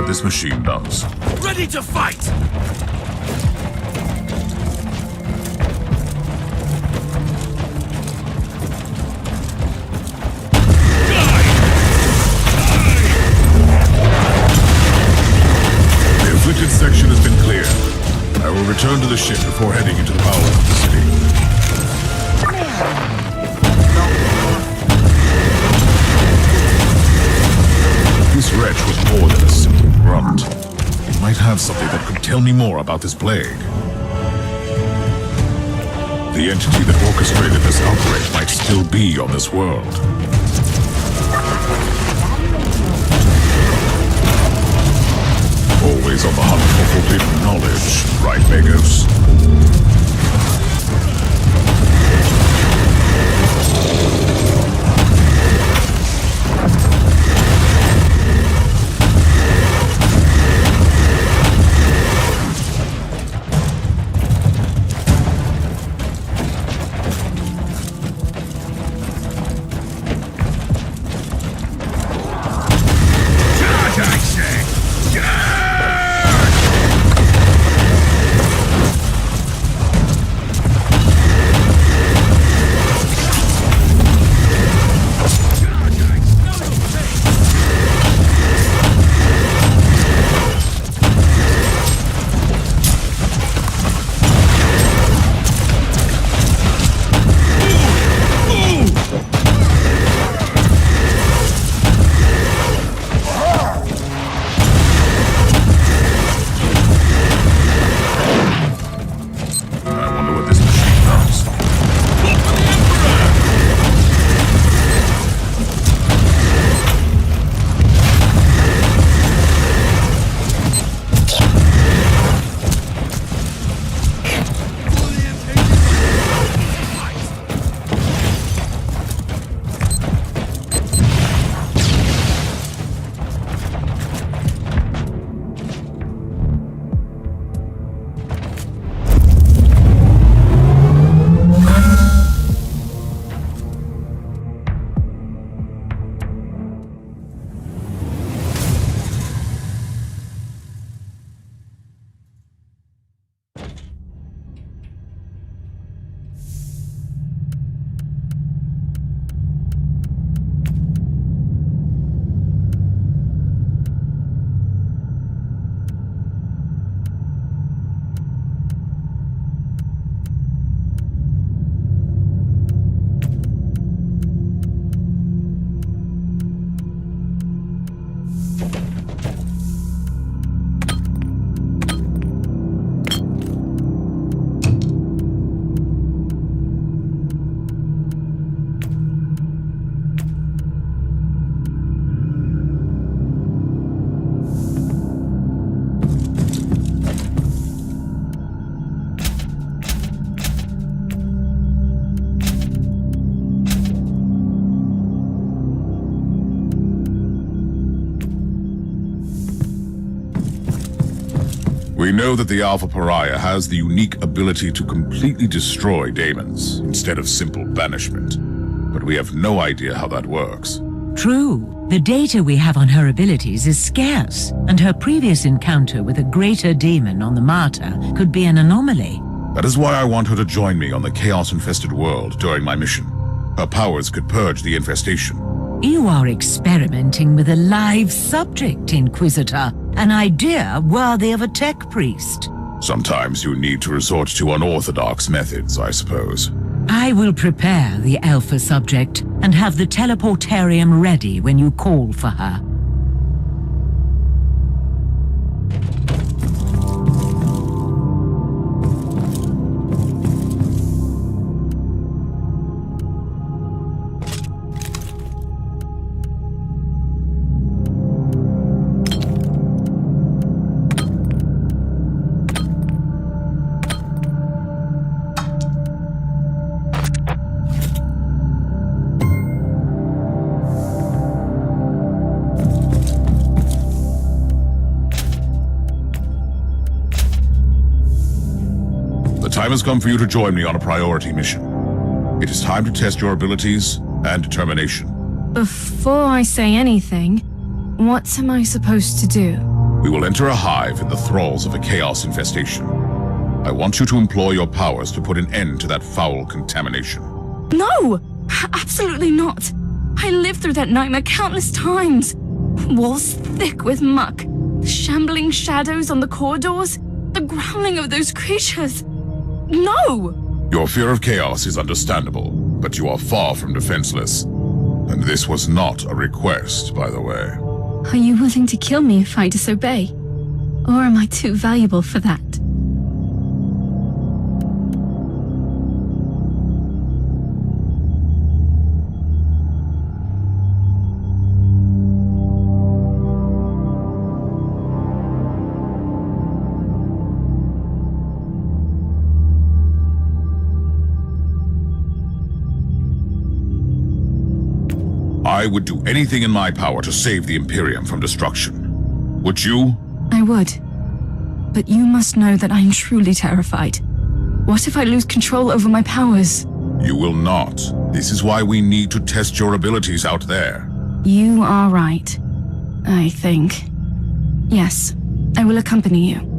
This machine does. Ready to fight! The afflicted section has been cleared. I will return to the ship before heading into the bowels of the city. This wretch was more than a simple grunt. He might have something that could tell me more about this plague. The entity that orchestrated this outbreak might still be on this world. Always on the hunt for forbidden knowledge, right, Magos? We know that the Alpha Pariah has the unique ability to completely destroy daemons instead of simple banishment. But we have no idea how that works. True. The data we have on her abilities is scarce, and her previous encounter with a greater demon on the Martyr could be an anomaly. That is why I want her to join me on the chaos-infested world during my mission. Her powers could purge the infestation. You are experimenting with a live subject, Inquisitor. An idea worthy of a tech priest. Sometimes you need to resort to unorthodox methods, I suppose. I will prepare the Alpha subject and have the teleportarium ready when you call for her. The time has come for you to join me on a priority mission. It is time to test your abilities and determination. Before I say anything, what am I supposed to do? We will enter a hive in the thralls of a chaos infestation. I want you to employ your powers to put an end to that foul contamination. No! Absolutely not! I lived through that nightmare countless times. Walls thick with muck, the shambling shadows on the corridors, the growling of those creatures. No! Your fear of chaos is understandable, but you are far from defenseless. And this was not a request, by the way. Are you willing to kill me if I disobey? Or am I too valuable for that? I would do anything in my power to save the Imperium from destruction. Would you? I would. But you must know that I'm truly terrified. What if I lose control over my powers? You will not. This is why we need to test your abilities out there. You are right. I think. Yes, I will accompany you.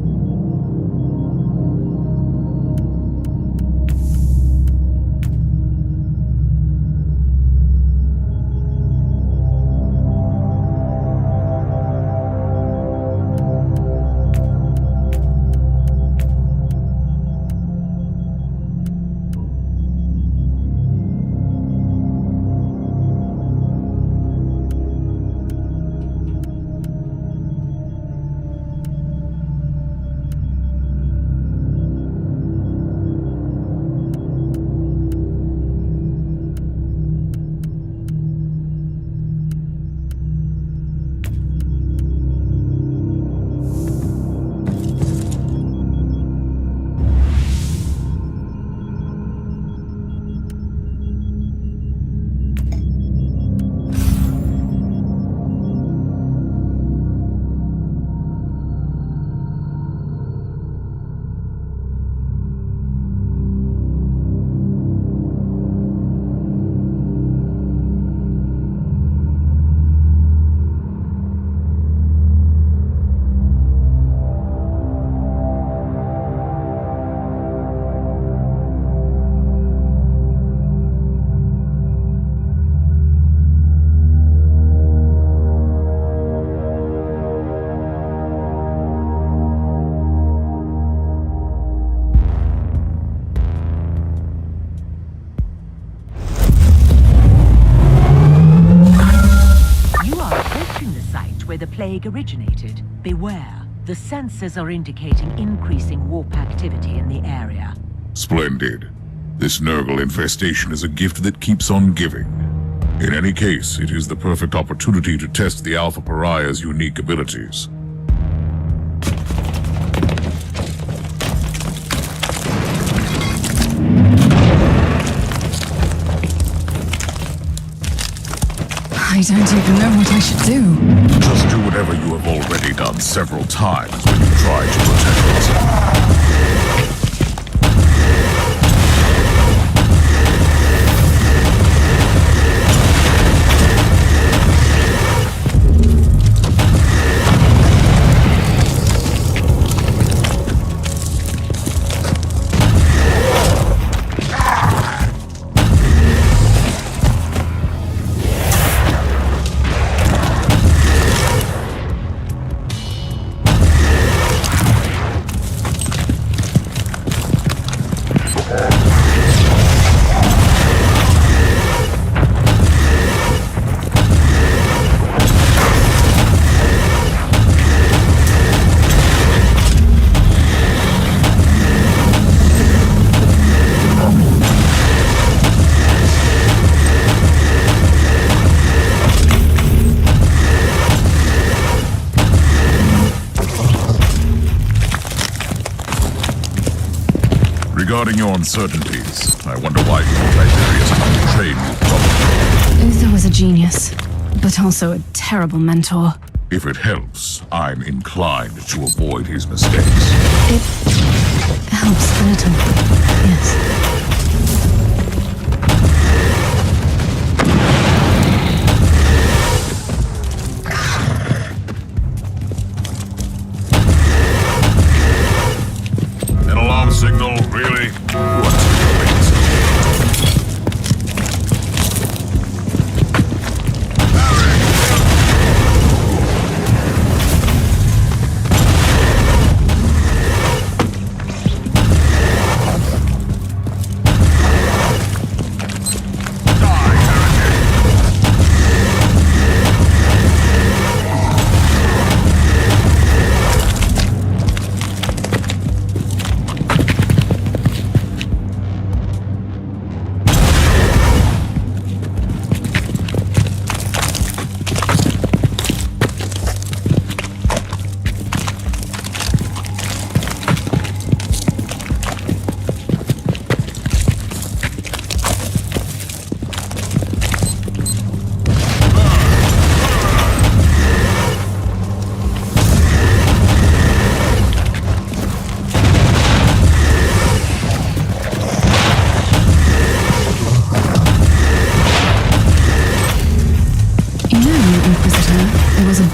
Where the plague originated. Beware. The sensors are indicating increasing warp activity in the area. Splendid. This Nurgle infestation is a gift that keeps on giving. In any case, it is the perfect opportunity to test the Alpha Pariah's unique abilities. I don't even know what I should do. Just do whatever you have already done several times when you try to protect us. Regarding your uncertainties, I wonder why Tiberius betrayed you publicly. Uther was a genius, but also a terrible mentor. If it helps, I'm inclined to avoid his mistakes. It helps a little, yes. Signal, really? What's your latest?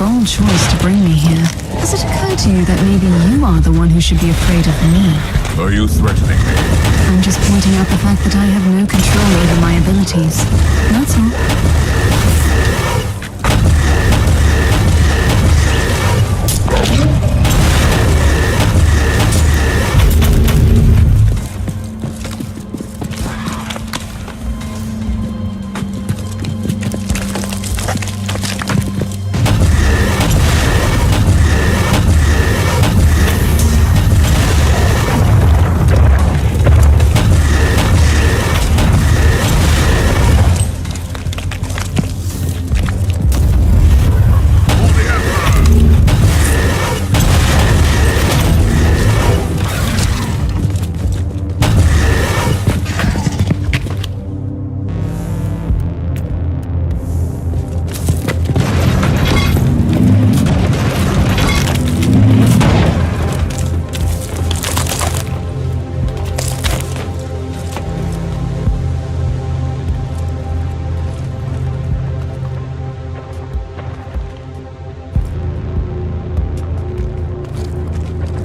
bold choice to bring me here. Has it occurred to you that maybe you are the one who should be afraid of me? Are you threatening me? I'm just pointing out the fact that I have no control over my abilities. That's all.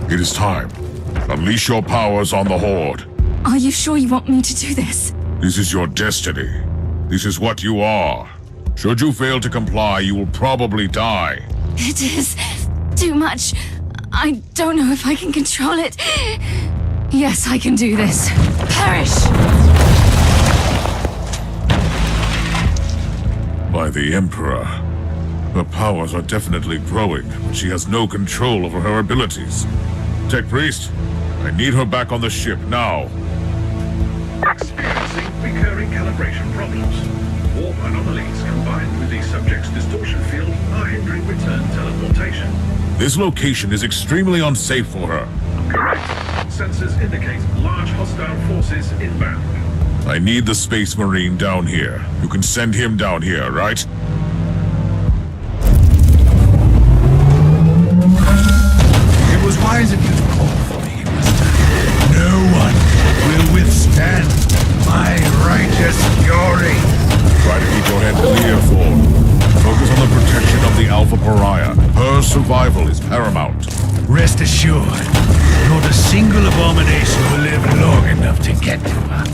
It is time. Unleash your powers on the Horde. Are you sure you want me to do this? This is your destiny. This is what you are. Should you fail to comply, you will probably die. It is too much. I don't know if I can control it. Yes, I can do this. Perish! By the Emperor. Her powers are definitely growing, but she has no control over her abilities. Tech Priest, I need her back on the ship now. Experiencing recurring calibration problems. Warp anomalies combined with the subject's distortion field are hindering return teleportation. This location is extremely unsafe for her. Correct. Sensors indicate large hostile forces inbound. I need the Space Marine down here. You can send him down here, right? It was wise of you to call for me. Rest assured, not a single abomination will live long enough to get to her.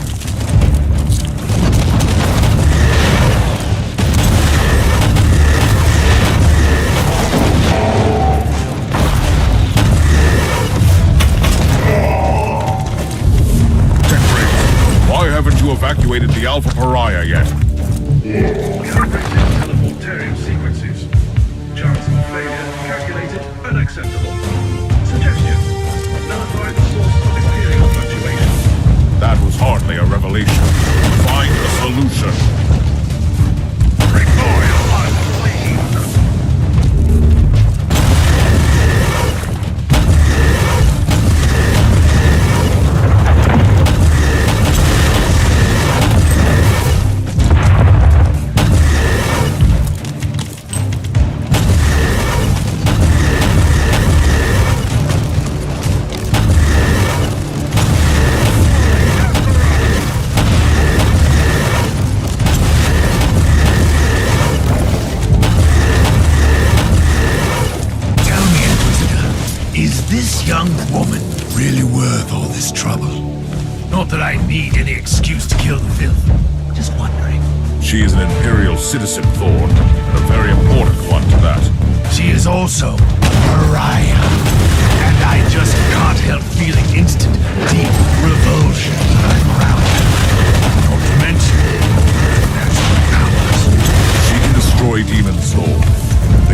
Why haven't you evacuated the Alpha Pariah yet? Calibrated teleportarium sequences. Chance of failure calculated unacceptable. Suggestion. Nullify the source of Imperial fluctuation. That was hardly a revelation. Find a solution. Recoil unleashed. This young woman really worth all this trouble? Not that I need any excuse to kill the filth. Just wondering. She is an Imperial citizen, Thorn, and a very important one to that. She is also a pariah. And I just can't help feeling instant, deep revulsion when I'm around her. Not to mention her natural powers. She can destroy demons, Thorn.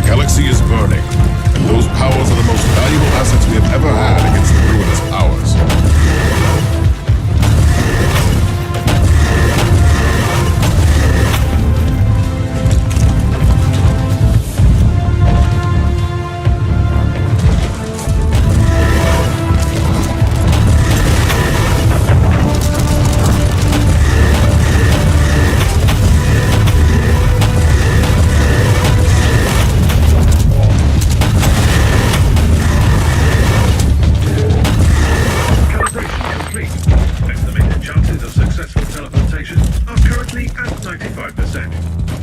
The galaxy is burning. And those powers are the most valuable assets we have ever had against the ruinous powers.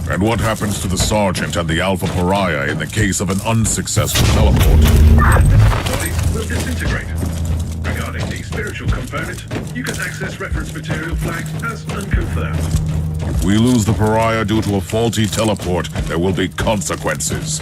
And what happens to the Sergeant and the Alpha Pariah in the case of an unsuccessful teleport? The body will disintegrate. Regarding the spiritual component, you can access reference material flagged as unconfirmed. If we lose the Pariah due to a faulty teleport, there will be consequences.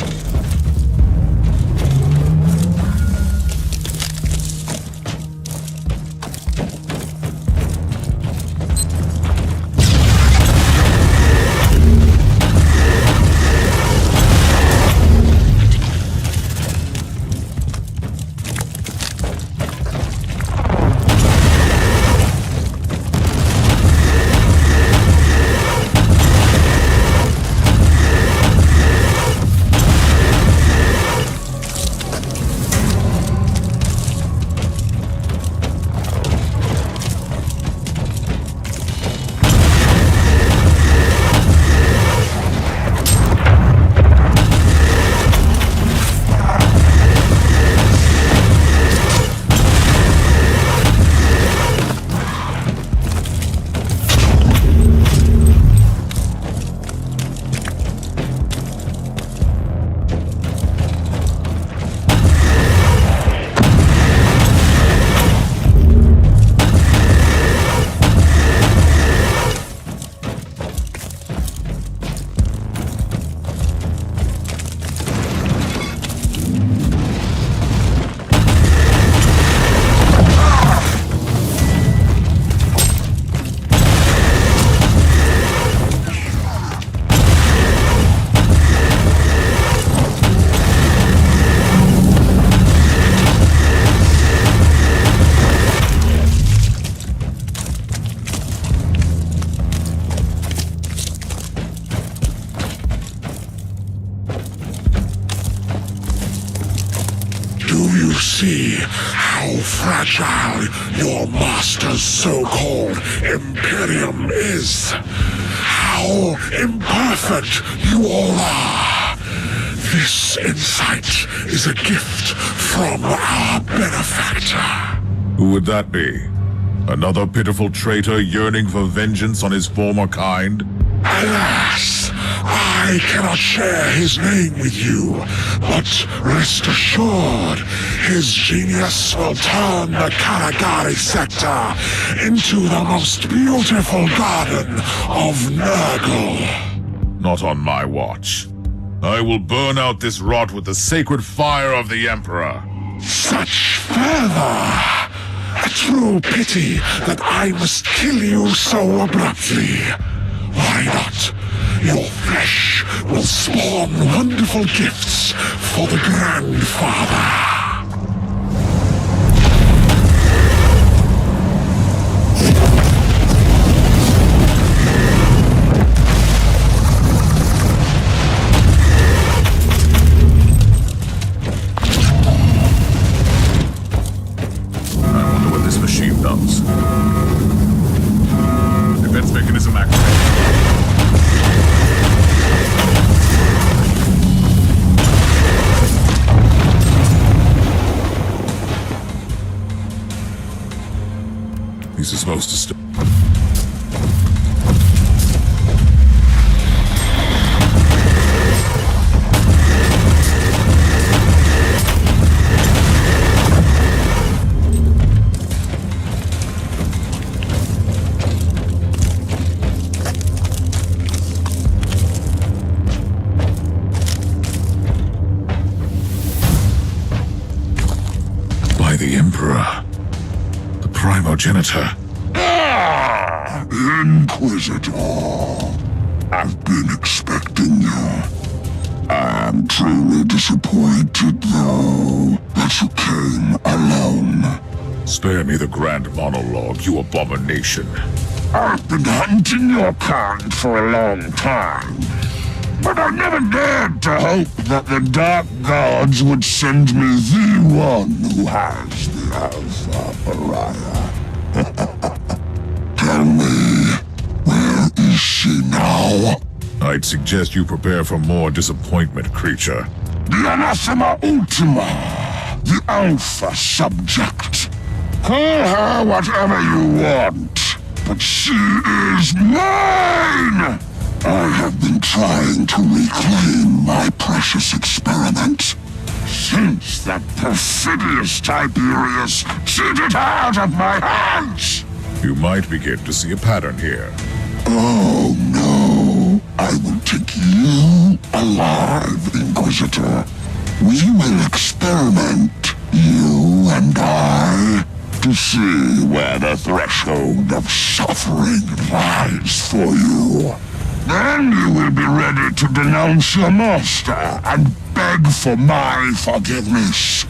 See how fragile your master's so-called Imperium is. How imperfect you all are. This insight is a gift from our benefactor. Who would that be? Another pitiful traitor yearning for vengeance on his former kind? Alas, I cannot share his name with you, but rest assured, His genius will turn the Caligari sector into the most beautiful garden of Nurgle. Not on my watch. I will burn out this rot with the sacred fire of the Emperor. Such fervor! A true pity that I must kill you so abruptly. Why not? Your flesh will spawn wonderful gifts for the Grandfather. Defense mechanism activated. These are supposed to stop. The Emperor. The primogenitor. Inquisitor. I've been expecting you. I am truly disappointed, though, that you came alone. Spare me the grand monologue, you abomination. I've been hunting your kind for a long time. But I never dared to hope that the Dark Gods would send me the one who has the Alpha Pariah. Tell me, where is she now? I'd suggest you prepare for more disappointment, creature. The Anathema Ultima, the Alpha subject. Call her whatever you want, but she is mine! I have been trying to reclaim my precious experiment since that perfidious Tiberius cheated her out of my hands! You might begin to see a pattern here. Oh no, I will take you alive, Inquisitor. We will experiment, you and I, to see where the threshold of suffering lies for you. Then you will be ready to denounce your master and beg for my forgiveness.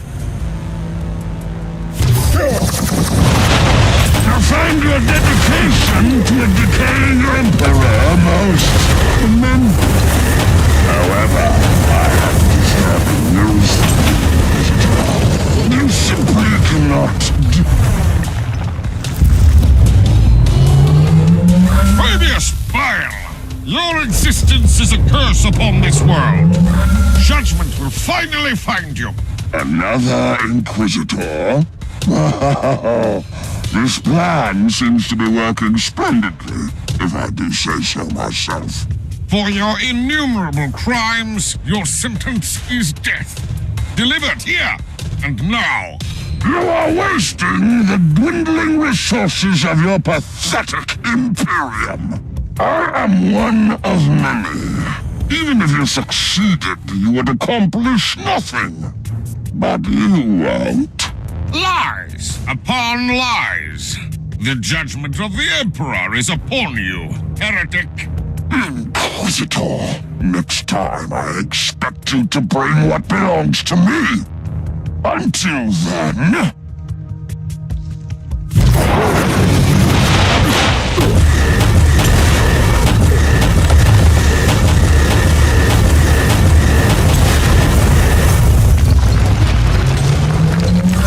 I find your dedication to a decaying emperor most commendable. However, I have disturbing news. You simply cannot Previous bile! Your existence is a curse upon this world. Judgment will finally find you. Another Inquisitor? This plan seems to be working splendidly, if I do say so myself. For your innumerable crimes, your sentence is death. Delivered here and now. You are wasting the dwindling resources of your pathetic Imperium. I am one of many. Even if you succeeded, you would accomplish nothing. But you won't. Lies upon lies. The judgment of the Emperor is upon you, heretic. Inquisitor, next time I expect you to bring what belongs to me. Until then...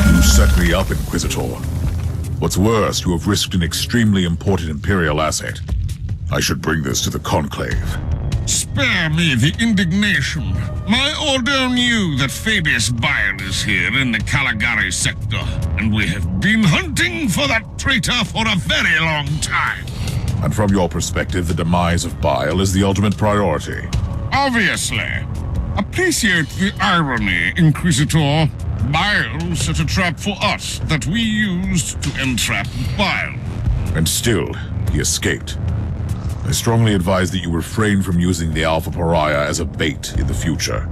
You set me up, Inquisitor. What's worse, you have risked an extremely important Imperial asset. I should bring this to the Conclave. Spare me the indignation. My order knew that Fabius Bile is here in the Caligari sector, and we have been hunting for that traitor for a very long time. And from your perspective, the demise of Bile is the ultimate priority. Obviously. Appreciate the irony, Inquisitor. Bile set a trap for us that we used to entrap Bile. And still, he escaped. I strongly advise that you refrain from using the Alpha Pariah as a bait in the future.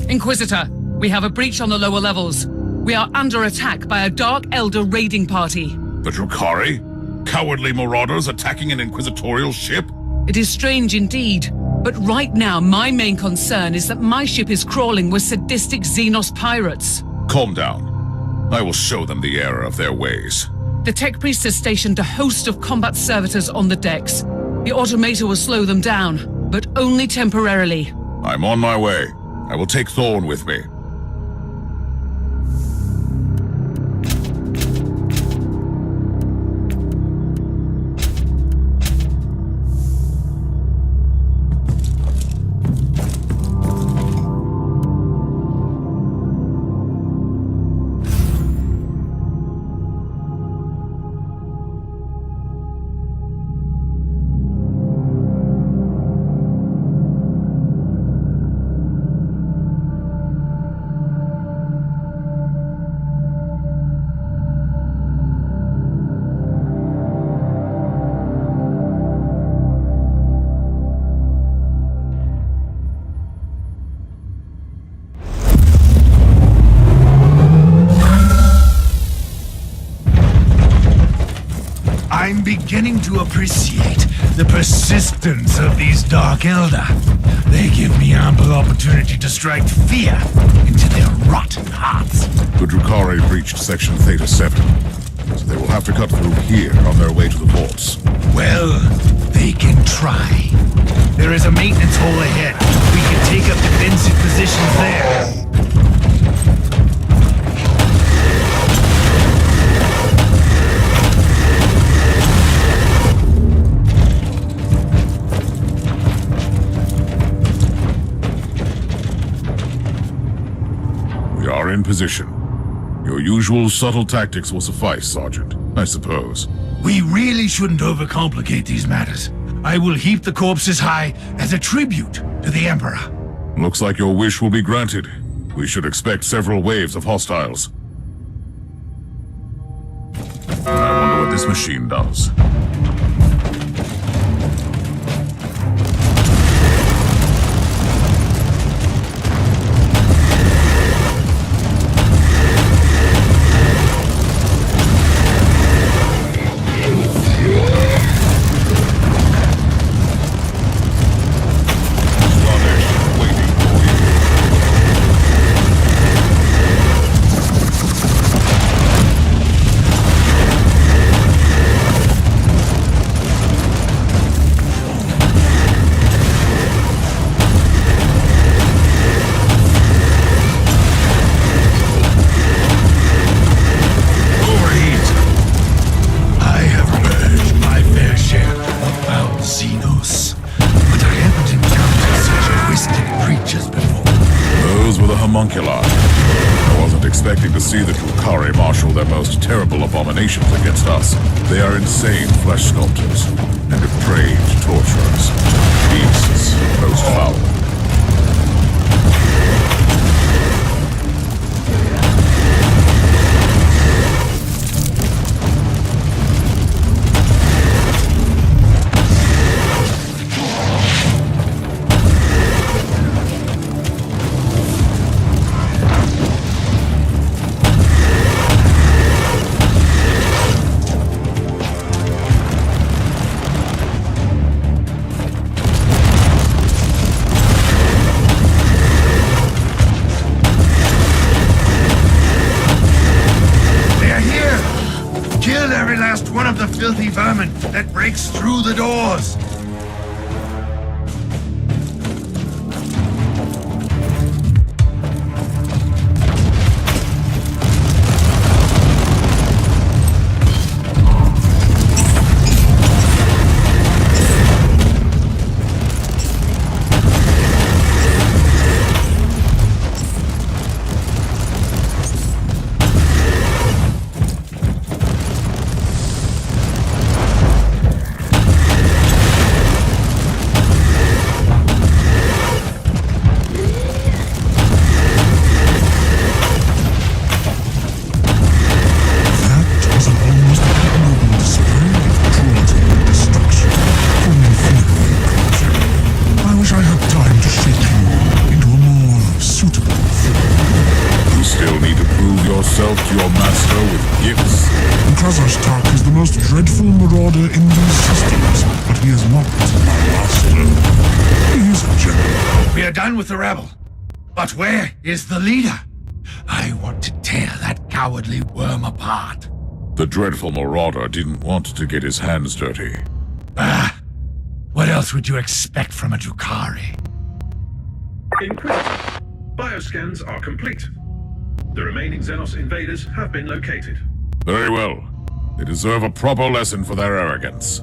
Inquisitor, we have a breach on the lower levels. We are under attack by a Dark Elder raiding party. The Drukhari? Cowardly marauders attacking an Inquisitorial ship? It is strange indeed, but right now my main concern is that my ship is crawling with sadistic Xenos pirates. Calm down. I will show them the error of their ways. The Tech Priest has stationed a host of combat servitors on the decks. The automator will slow them down, but only temporarily. I'm on my way. I will take Thorn with me. I'm beginning to appreciate the persistence of these Dark Elder. They give me ample opportunity to strike fear into their rotten hearts. The Drukhari breached Section Theta 7, so they will have to cut through here on their way to the vaults. Well, they can try. There is a maintenance hole ahead. We can take up defensive positions there. We are in position. Your usual subtle tactics will suffice, Sergeant, I suppose. We really shouldn't overcomplicate these matters. I will heap the corpses high as a tribute to the Emperor. Looks like your wish will be granted. We should expect several waves of hostiles. I wonder what this machine does. to see the Drukhari marshal their most terrible abominations against us. They are insane flesh sculptors and depraved torturers. Beasts most foul. One of the filthy vermin that breaks through the doors. Dreadful marauder in these systems, but he is not my master. He is a general. We are done with the rebel. But where is the leader? I want to tear that cowardly worm apart. The dreadful marauder didn't want to get his hands dirty. What else would you expect from a Drukhari? Inquisitor, bioscans are complete. The remaining Xenos invaders have been located. Very well. They deserve a proper lesson for their arrogance.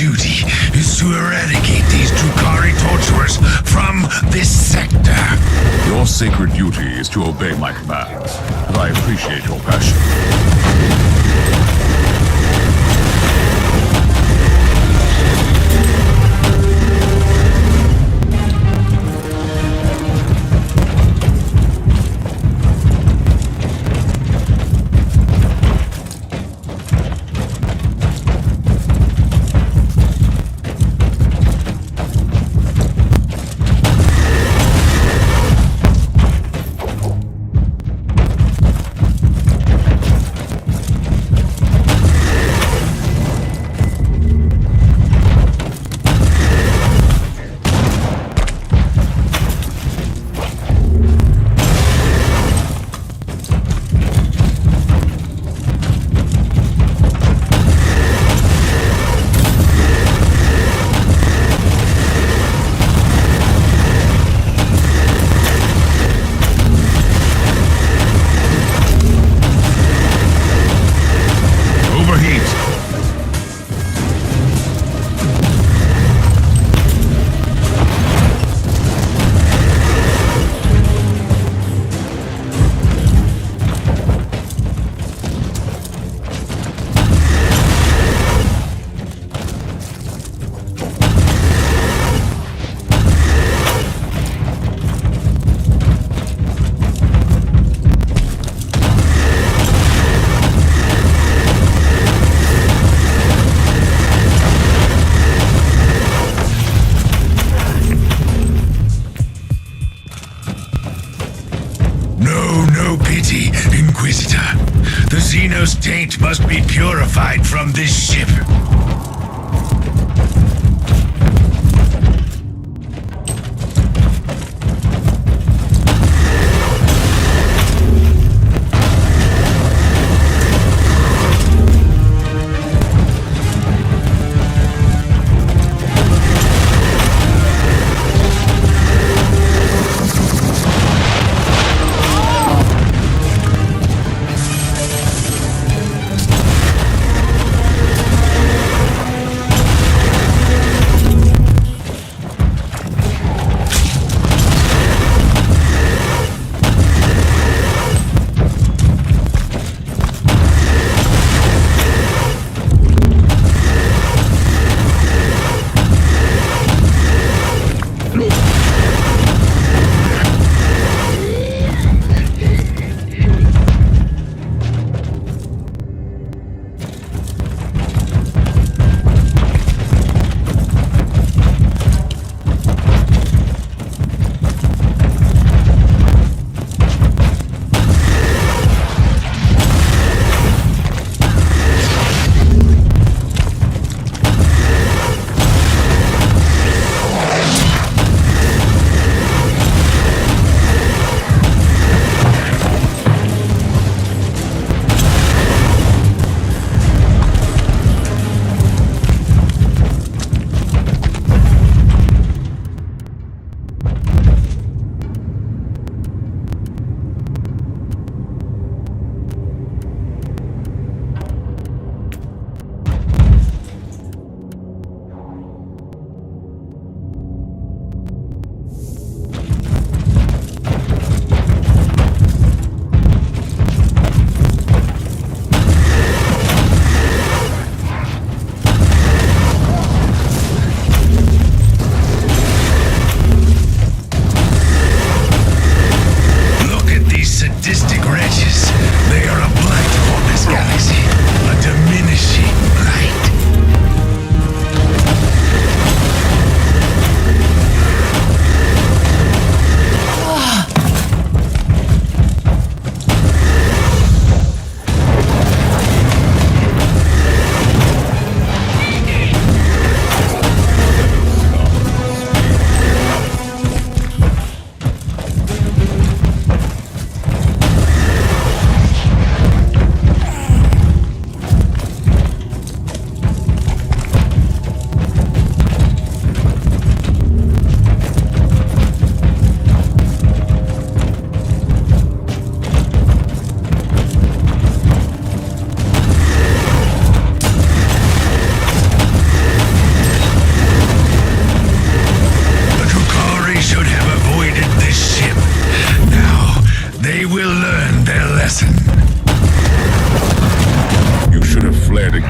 duty is to eradicate these Drukhari torturers from this sector. Your sacred duty is to obey my commands, and I appreciate your passion. must be purified from this ship.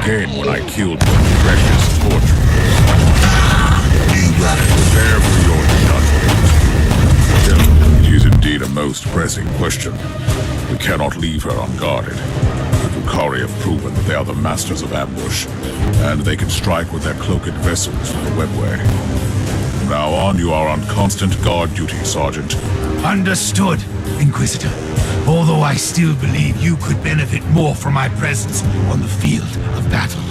again when I killed the precious torturers. Prepare for your judgment. Gentlemen, it is indeed a most pressing question. We cannot leave her unguarded. The Drukhari have proven that they are the masters of ambush, and they can strike with their cloaked vessels from the webway. From now on, you are on constant guard duty, Sergeant. Understood, Inquisitor. Although I still believe you could benefit more from my presence on the field of battle.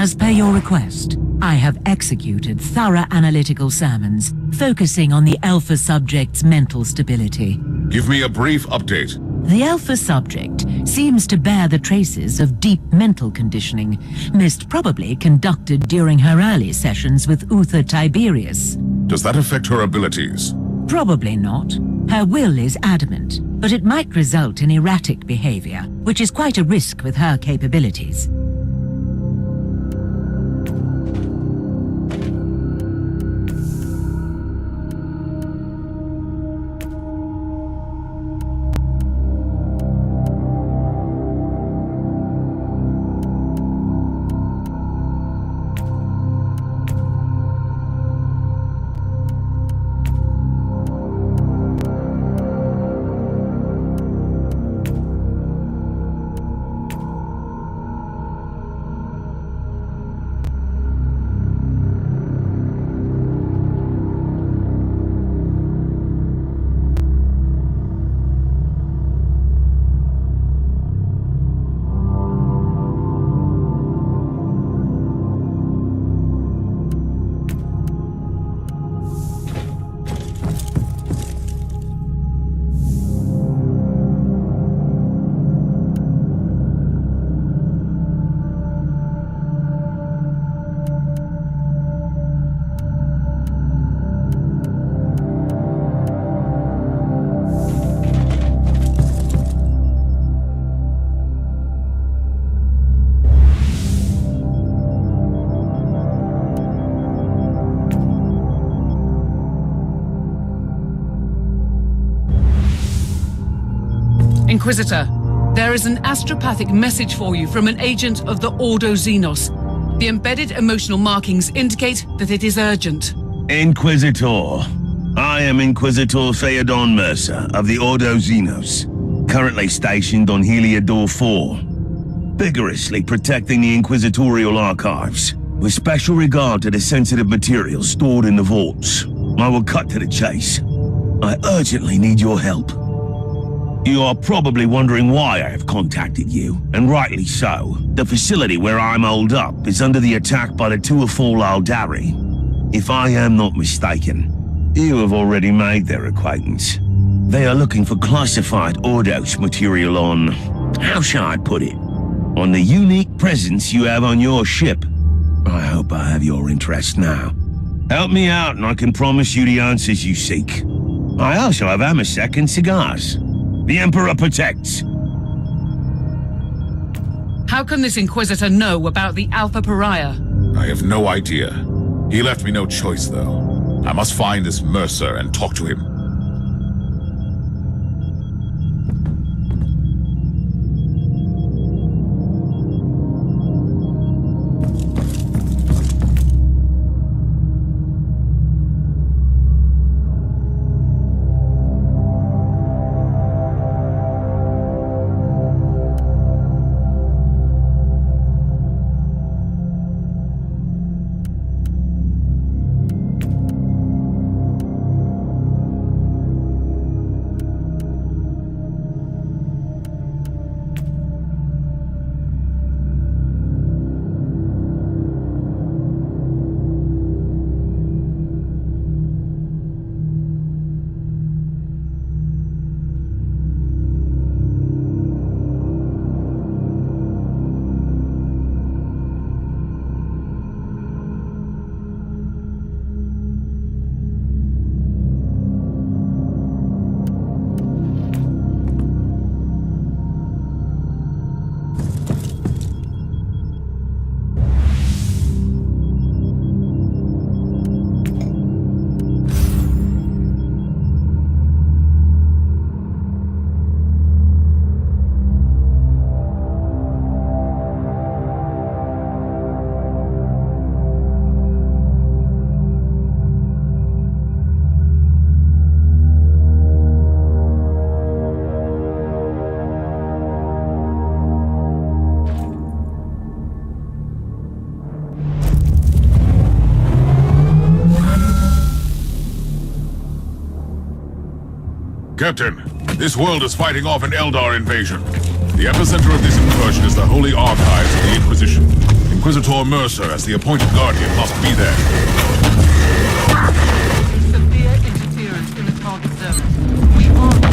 As per your request, I have executed thorough analytical sermons, focusing on the Alpha subject's mental stability. Give me a brief update. The Alpha subject seems to bear the traces of deep mental conditioning, most probably conducted during her early sessions with Uther Tiberius. Does that affect her abilities? Probably not. Her will is adamant, but it might result in erratic behavior, which is quite a risk with her capabilities. Inquisitor, there is an astropathic message for you from an agent of the Ordo Xenos. The embedded emotional markings indicate that it is urgent. Inquisitor. I am Inquisitor Theodon Mercer of the Ordo Xenos, currently stationed on Heliodor 4, vigorously protecting the Inquisitorial archives, with special regard to the sensitive materials stored in the vaults. I will cut to the chase. I urgently need your help. You are probably wondering why I have contacted you, and rightly so. The facility where I'm holed up is under the attack by the Tuatha Aldari. If I am not mistaken, you have already made their acquaintance. They are looking for classified Ordos material on... how shall I put it? On the unique presence you have on your ship. I hope I have your interest now. Help me out and I can promise you the answers you seek. I also have Amasek and cigars. The Emperor protects. How can this Inquisitor know about the Alpha Pariah? I have no idea. He left me no choice, though. I must find this Mercer and talk to him. Captain, this world is fighting off an Eldar invasion. The epicenter of this incursion is the Holy Archives of the Inquisition. Inquisitor Mercer, as the appointed guardian, must be there. Severe interference in the target zone. We are...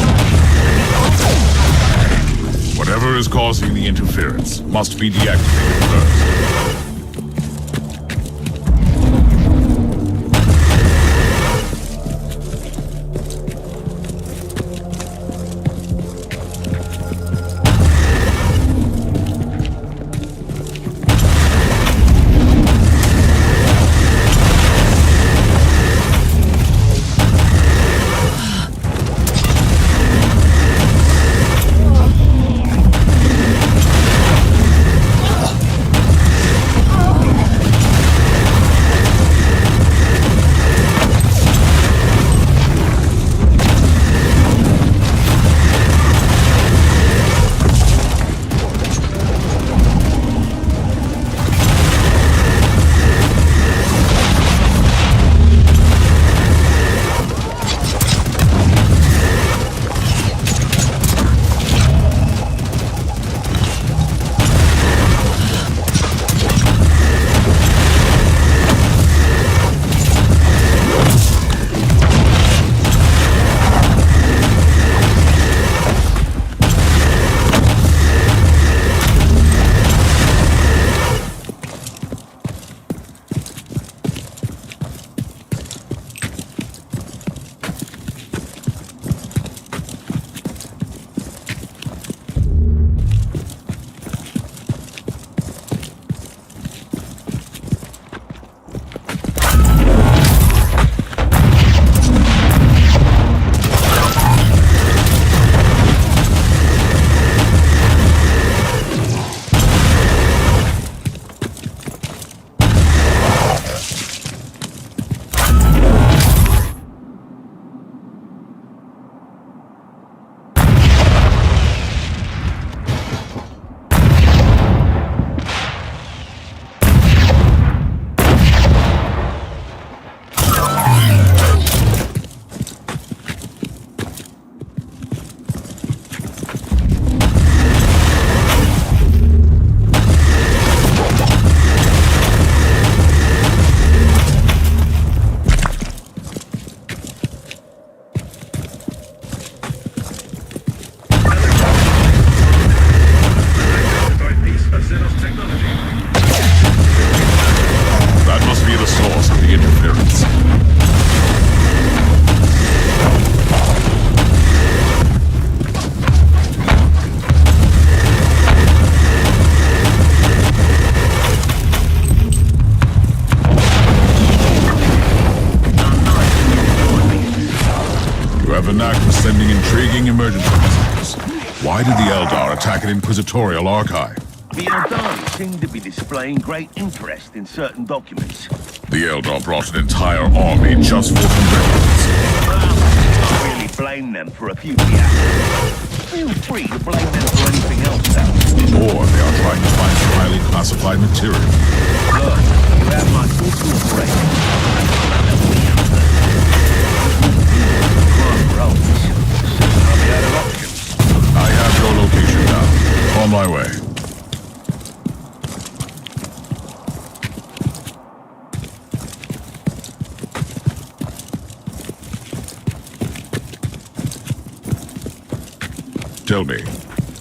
Whatever is causing the interference must be deactivated first. Sending intriguing emergency messages. Why did the Eldar attack an Inquisitorial archive? The Eldar seem to be displaying great interest in certain documents. The Eldar brought an entire army just for some records. Well, I can't really blame them for a few reactions. Feel free to blame them for anything else, though. Or they are trying to find some highly classified material. Look, you have my full cooperation. I have your location now. On my way. Tell me,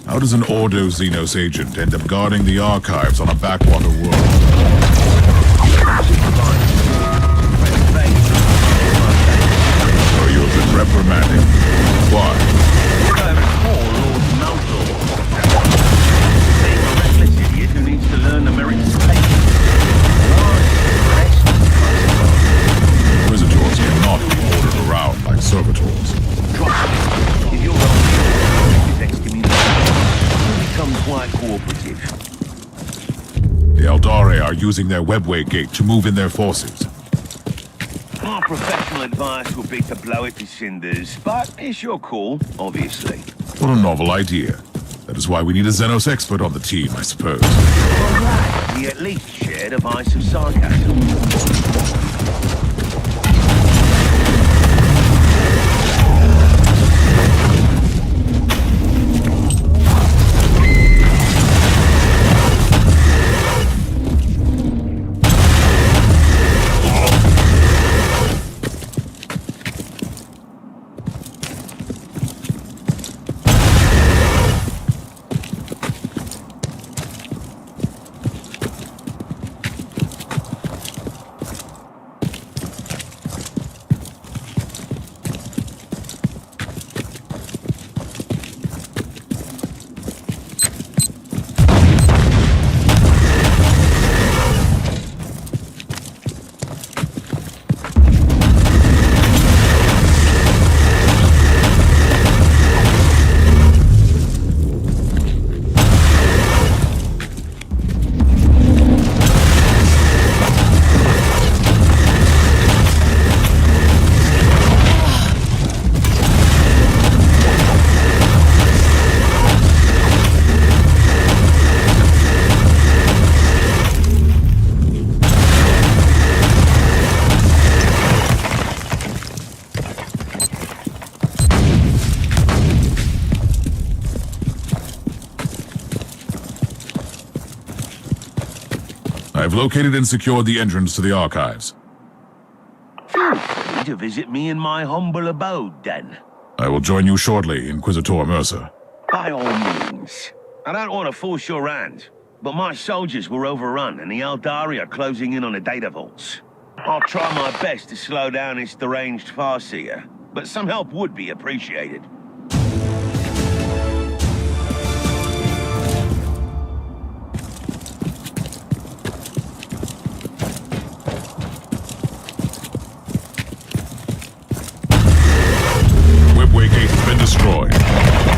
how does an Ordo Xenos agent end up guarding the archives on a backwater world? So you have been reprimanded. Why? Inquisitors cannot be ordered around like servitors. Trust me, if you're wrong, this excommunication will become quite cooperative. The Eldari are using their webway gate to move in their forces. Our professional advice would be to blow it to cinders, but it's your call, obviously. What a novel idea. That is why we need a Xenos expert on the team, I suppose. All right, we at least shared a vice of sarcasm. located and secured the entrance to the archives. Feel free to visit me in my humble abode, then. I will join you shortly, Inquisitor Mercer. By all means. I don't want to force your hand, but my soldiers were overrun and the Eldari are closing in on the data vaults. I'll try my best to slow down this deranged Farseer, but some help would be appreciated. Whipway gate has been destroyed.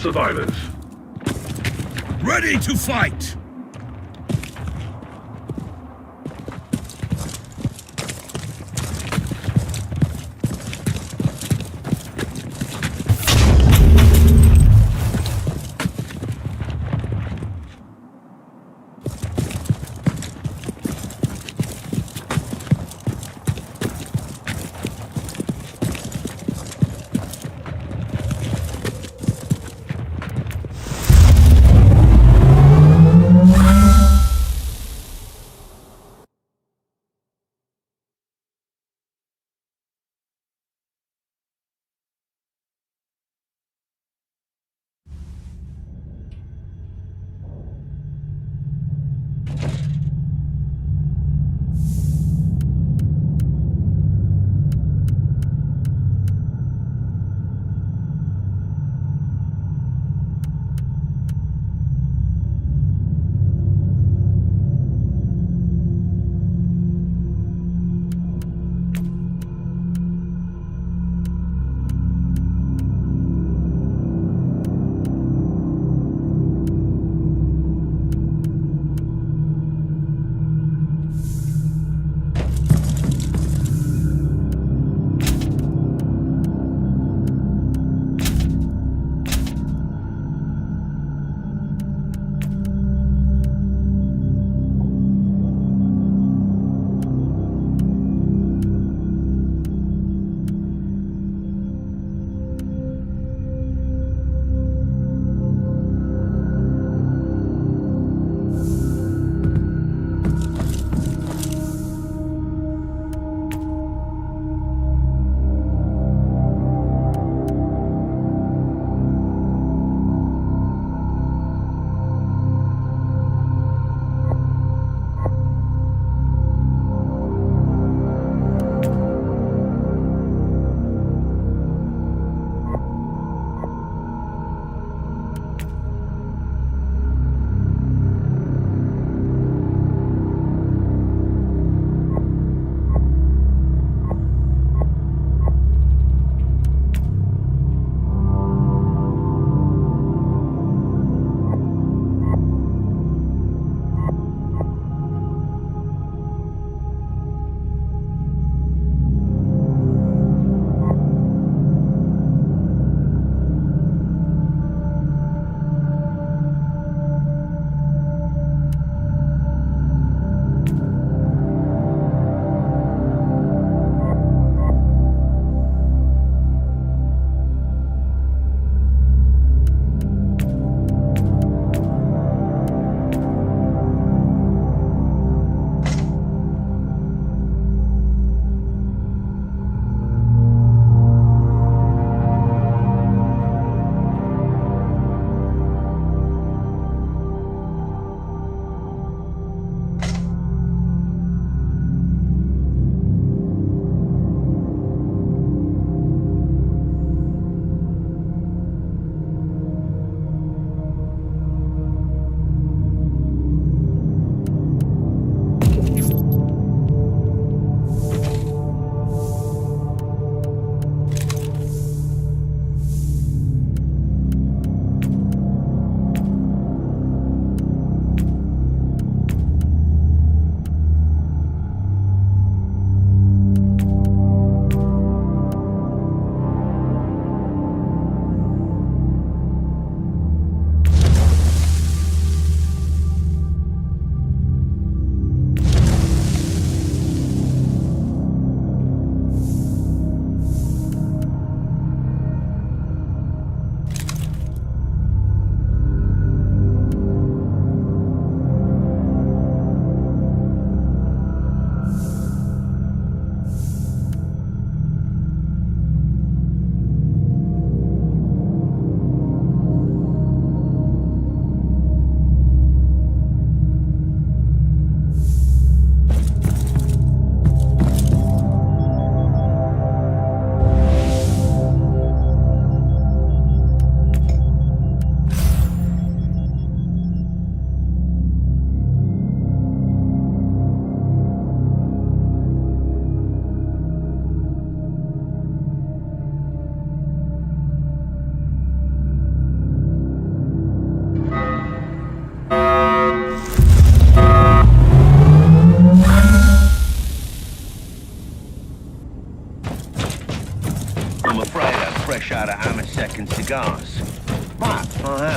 survivors. Ready to fight!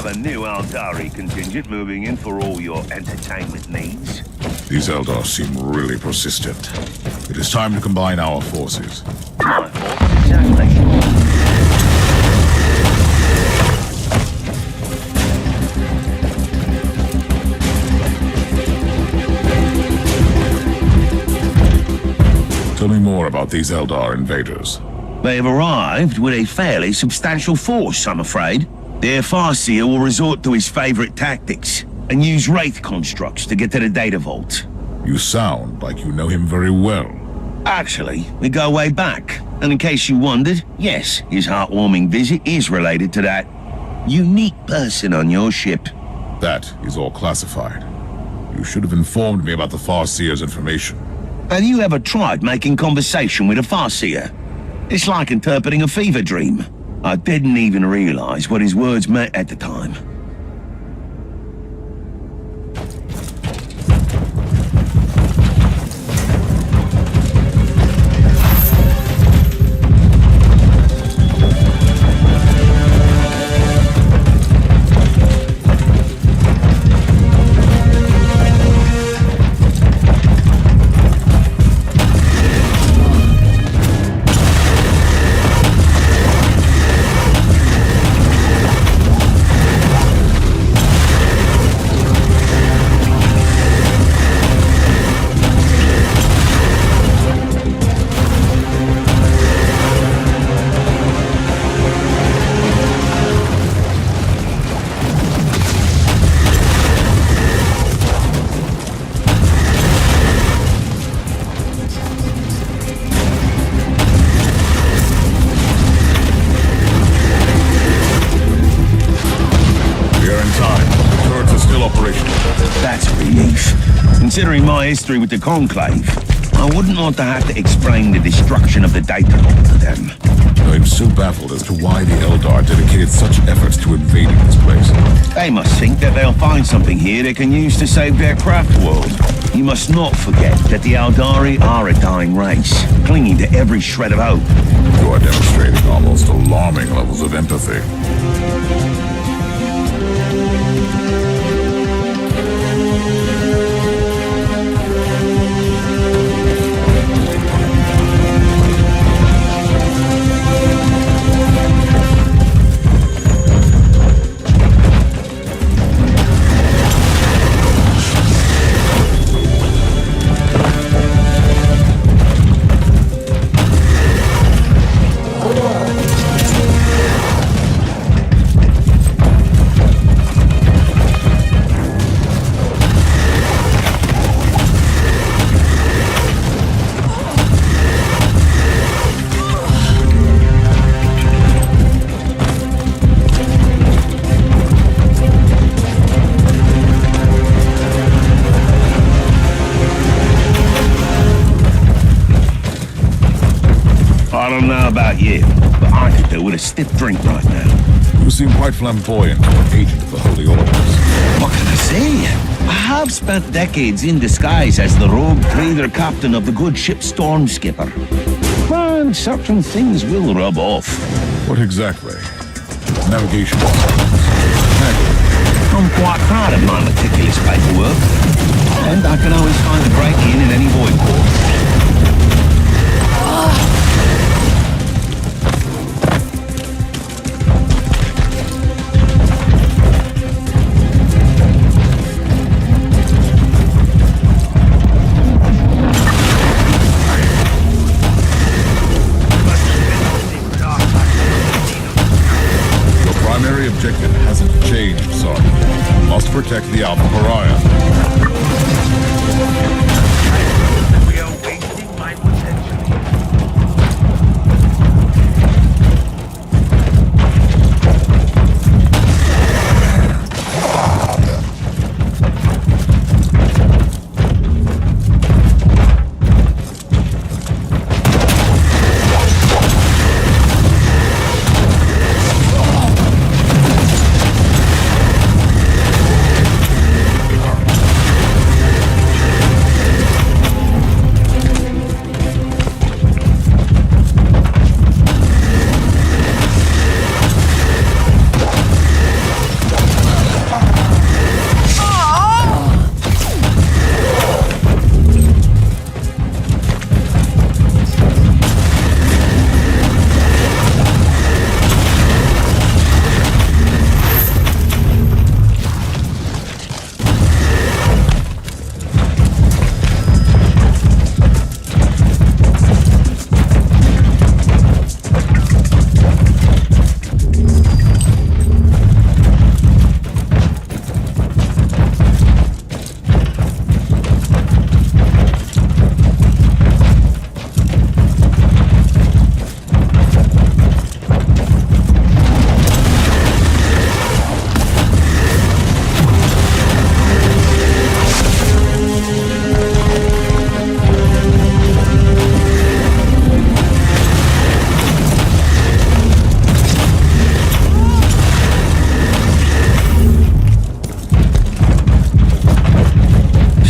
a new Aldari contingent moving in for all your entertainment needs. These Eldar seem really persistent. It is time to combine our forces. My fault, exactly. Tell me more about these Eldar invaders. They have arrived with a fairly substantial force, I'm afraid. Their Farseer will resort to his favorite tactics and use Wraith constructs to get to the data vault. You sound like you know him very well. Actually, we go way back. And in case you wondered, yes, his heartwarming visit is related to that unique person on your ship. That is all classified. You should have informed me about the Farseer's information. Have you ever tried making conversation with a Farseer? It's like interpreting a fever dream. I didn't even realize what his words meant at the time. Considering my history with the Conclave, I wouldn't want to have to explain the destruction of the data vault to them. I'm so baffled as to why the Eldar dedicated such efforts to invading this place. They must think that they'll find something here they can use to save their craft world. You must not forget that the Aldari are a dying race, clinging to every shred of hope. You are demonstrating almost alarming levels of empathy. I don't know about you, but I could do with a stiff drink right now. You seem quite flamboyant for an agent of the Holy Orders. What can I say? I have spent decades in disguise as the rogue trader captain of the good ship Stormskipper. And certain things will rub off. What exactly? Navigation. I'm quite proud of my meticulous paperwork. And I can always find a break in any void port. Objective hasn't changed, Sergeant. Must protect the Alpha Pariah. We are wasting my potential.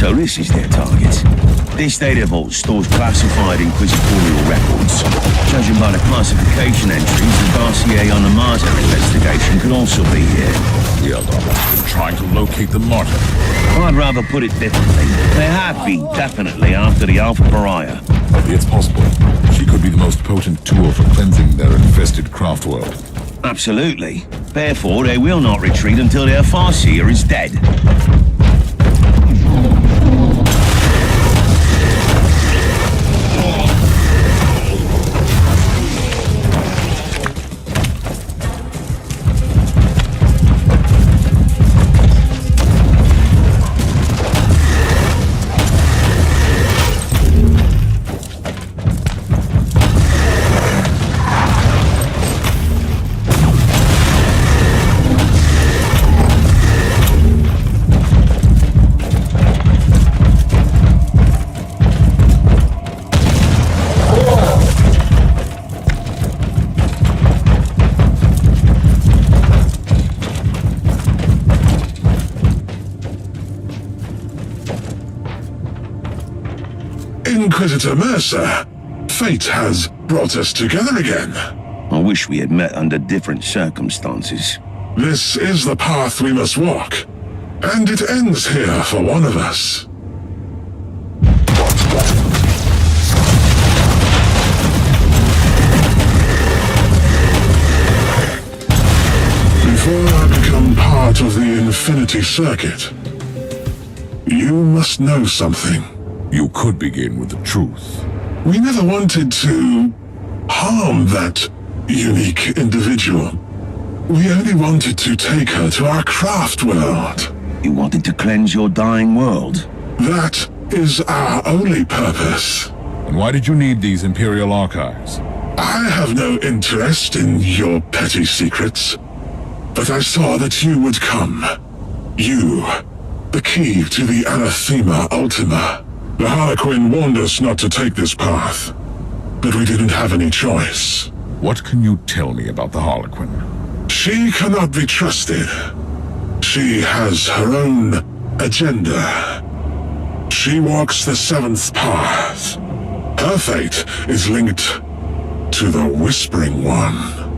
So this is their target. This data vault stores classified inquisitorial records. Judging by the classification entries, the dossier on the Martyr investigation could also be here. The Eldar have been trying to locate the Martyr. I'd rather put it differently. They have been, definitely, after the Alpha Pariah. It's possible. She could be the most potent tool for cleansing their infested craft world. Absolutely. Therefore, they will not retreat until their Farseer is dead. Inquisitor Mercer, fate has brought us together again. I wish we had met under different circumstances. This is the path we must walk, and it ends here for one of us. Before I become part of the Infinity Circuit, you must know something. You could begin with the truth. We never wanted to harm that unique individual. We only wanted to take her to our craft world. You wanted to cleanse your dying world? That is our only purpose. And why did you need these Imperial archives? I have no interest in your petty secrets, but I saw that you would come. You, the key to the Anathema Ultima. The Harlequin warned us not to take this path, but we didn't have any choice. What can you tell me about the Harlequin? She cannot be trusted. She has her own agenda. She walks the seventh path. Her fate is linked to the Whispering One.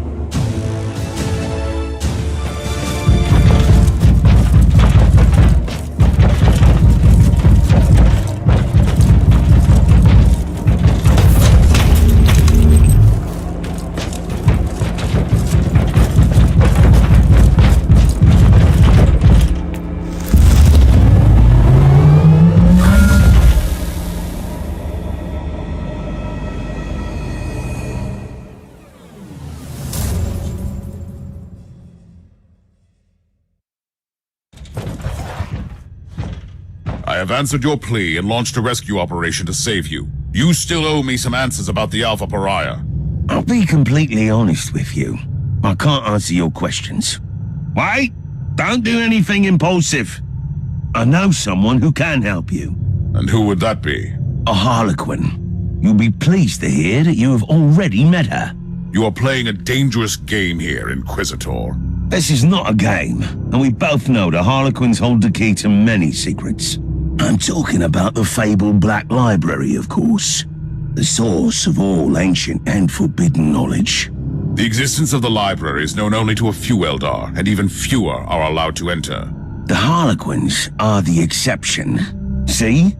I have answered your plea and launched a rescue operation to save you. You still owe me some answers about the Alpha Pariah. I'll be completely honest with you. I can't answer your questions. Wait! Don't do anything impulsive. I know someone who can help you. And who would that be? A Harlequin. You'll be pleased to hear that you have already met her. You are playing a dangerous game here, Inquisitor. This is not a game, and we both know the Harlequins hold the key to many secrets. I'm talking about the fabled Black Library, of course. The source of all ancient and forbidden knowledge. The existence of the library is known only to a few Eldar, and even fewer are allowed to enter. The Harlequins are the exception. See?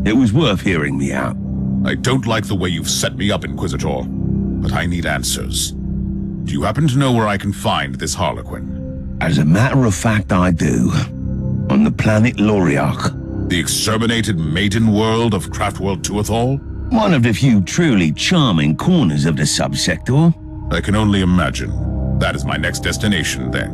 It was worth hearing me out. I don't like the way you've set me up, Inquisitor, but I need answers. Do you happen to know where I can find this Harlequin? As a matter of fact, I do. On the planet Loriach. The exterminated maiden world of Craftworld Tuathal? One of the few truly charming corners of the subsector. I can only imagine. That is my next destination, then.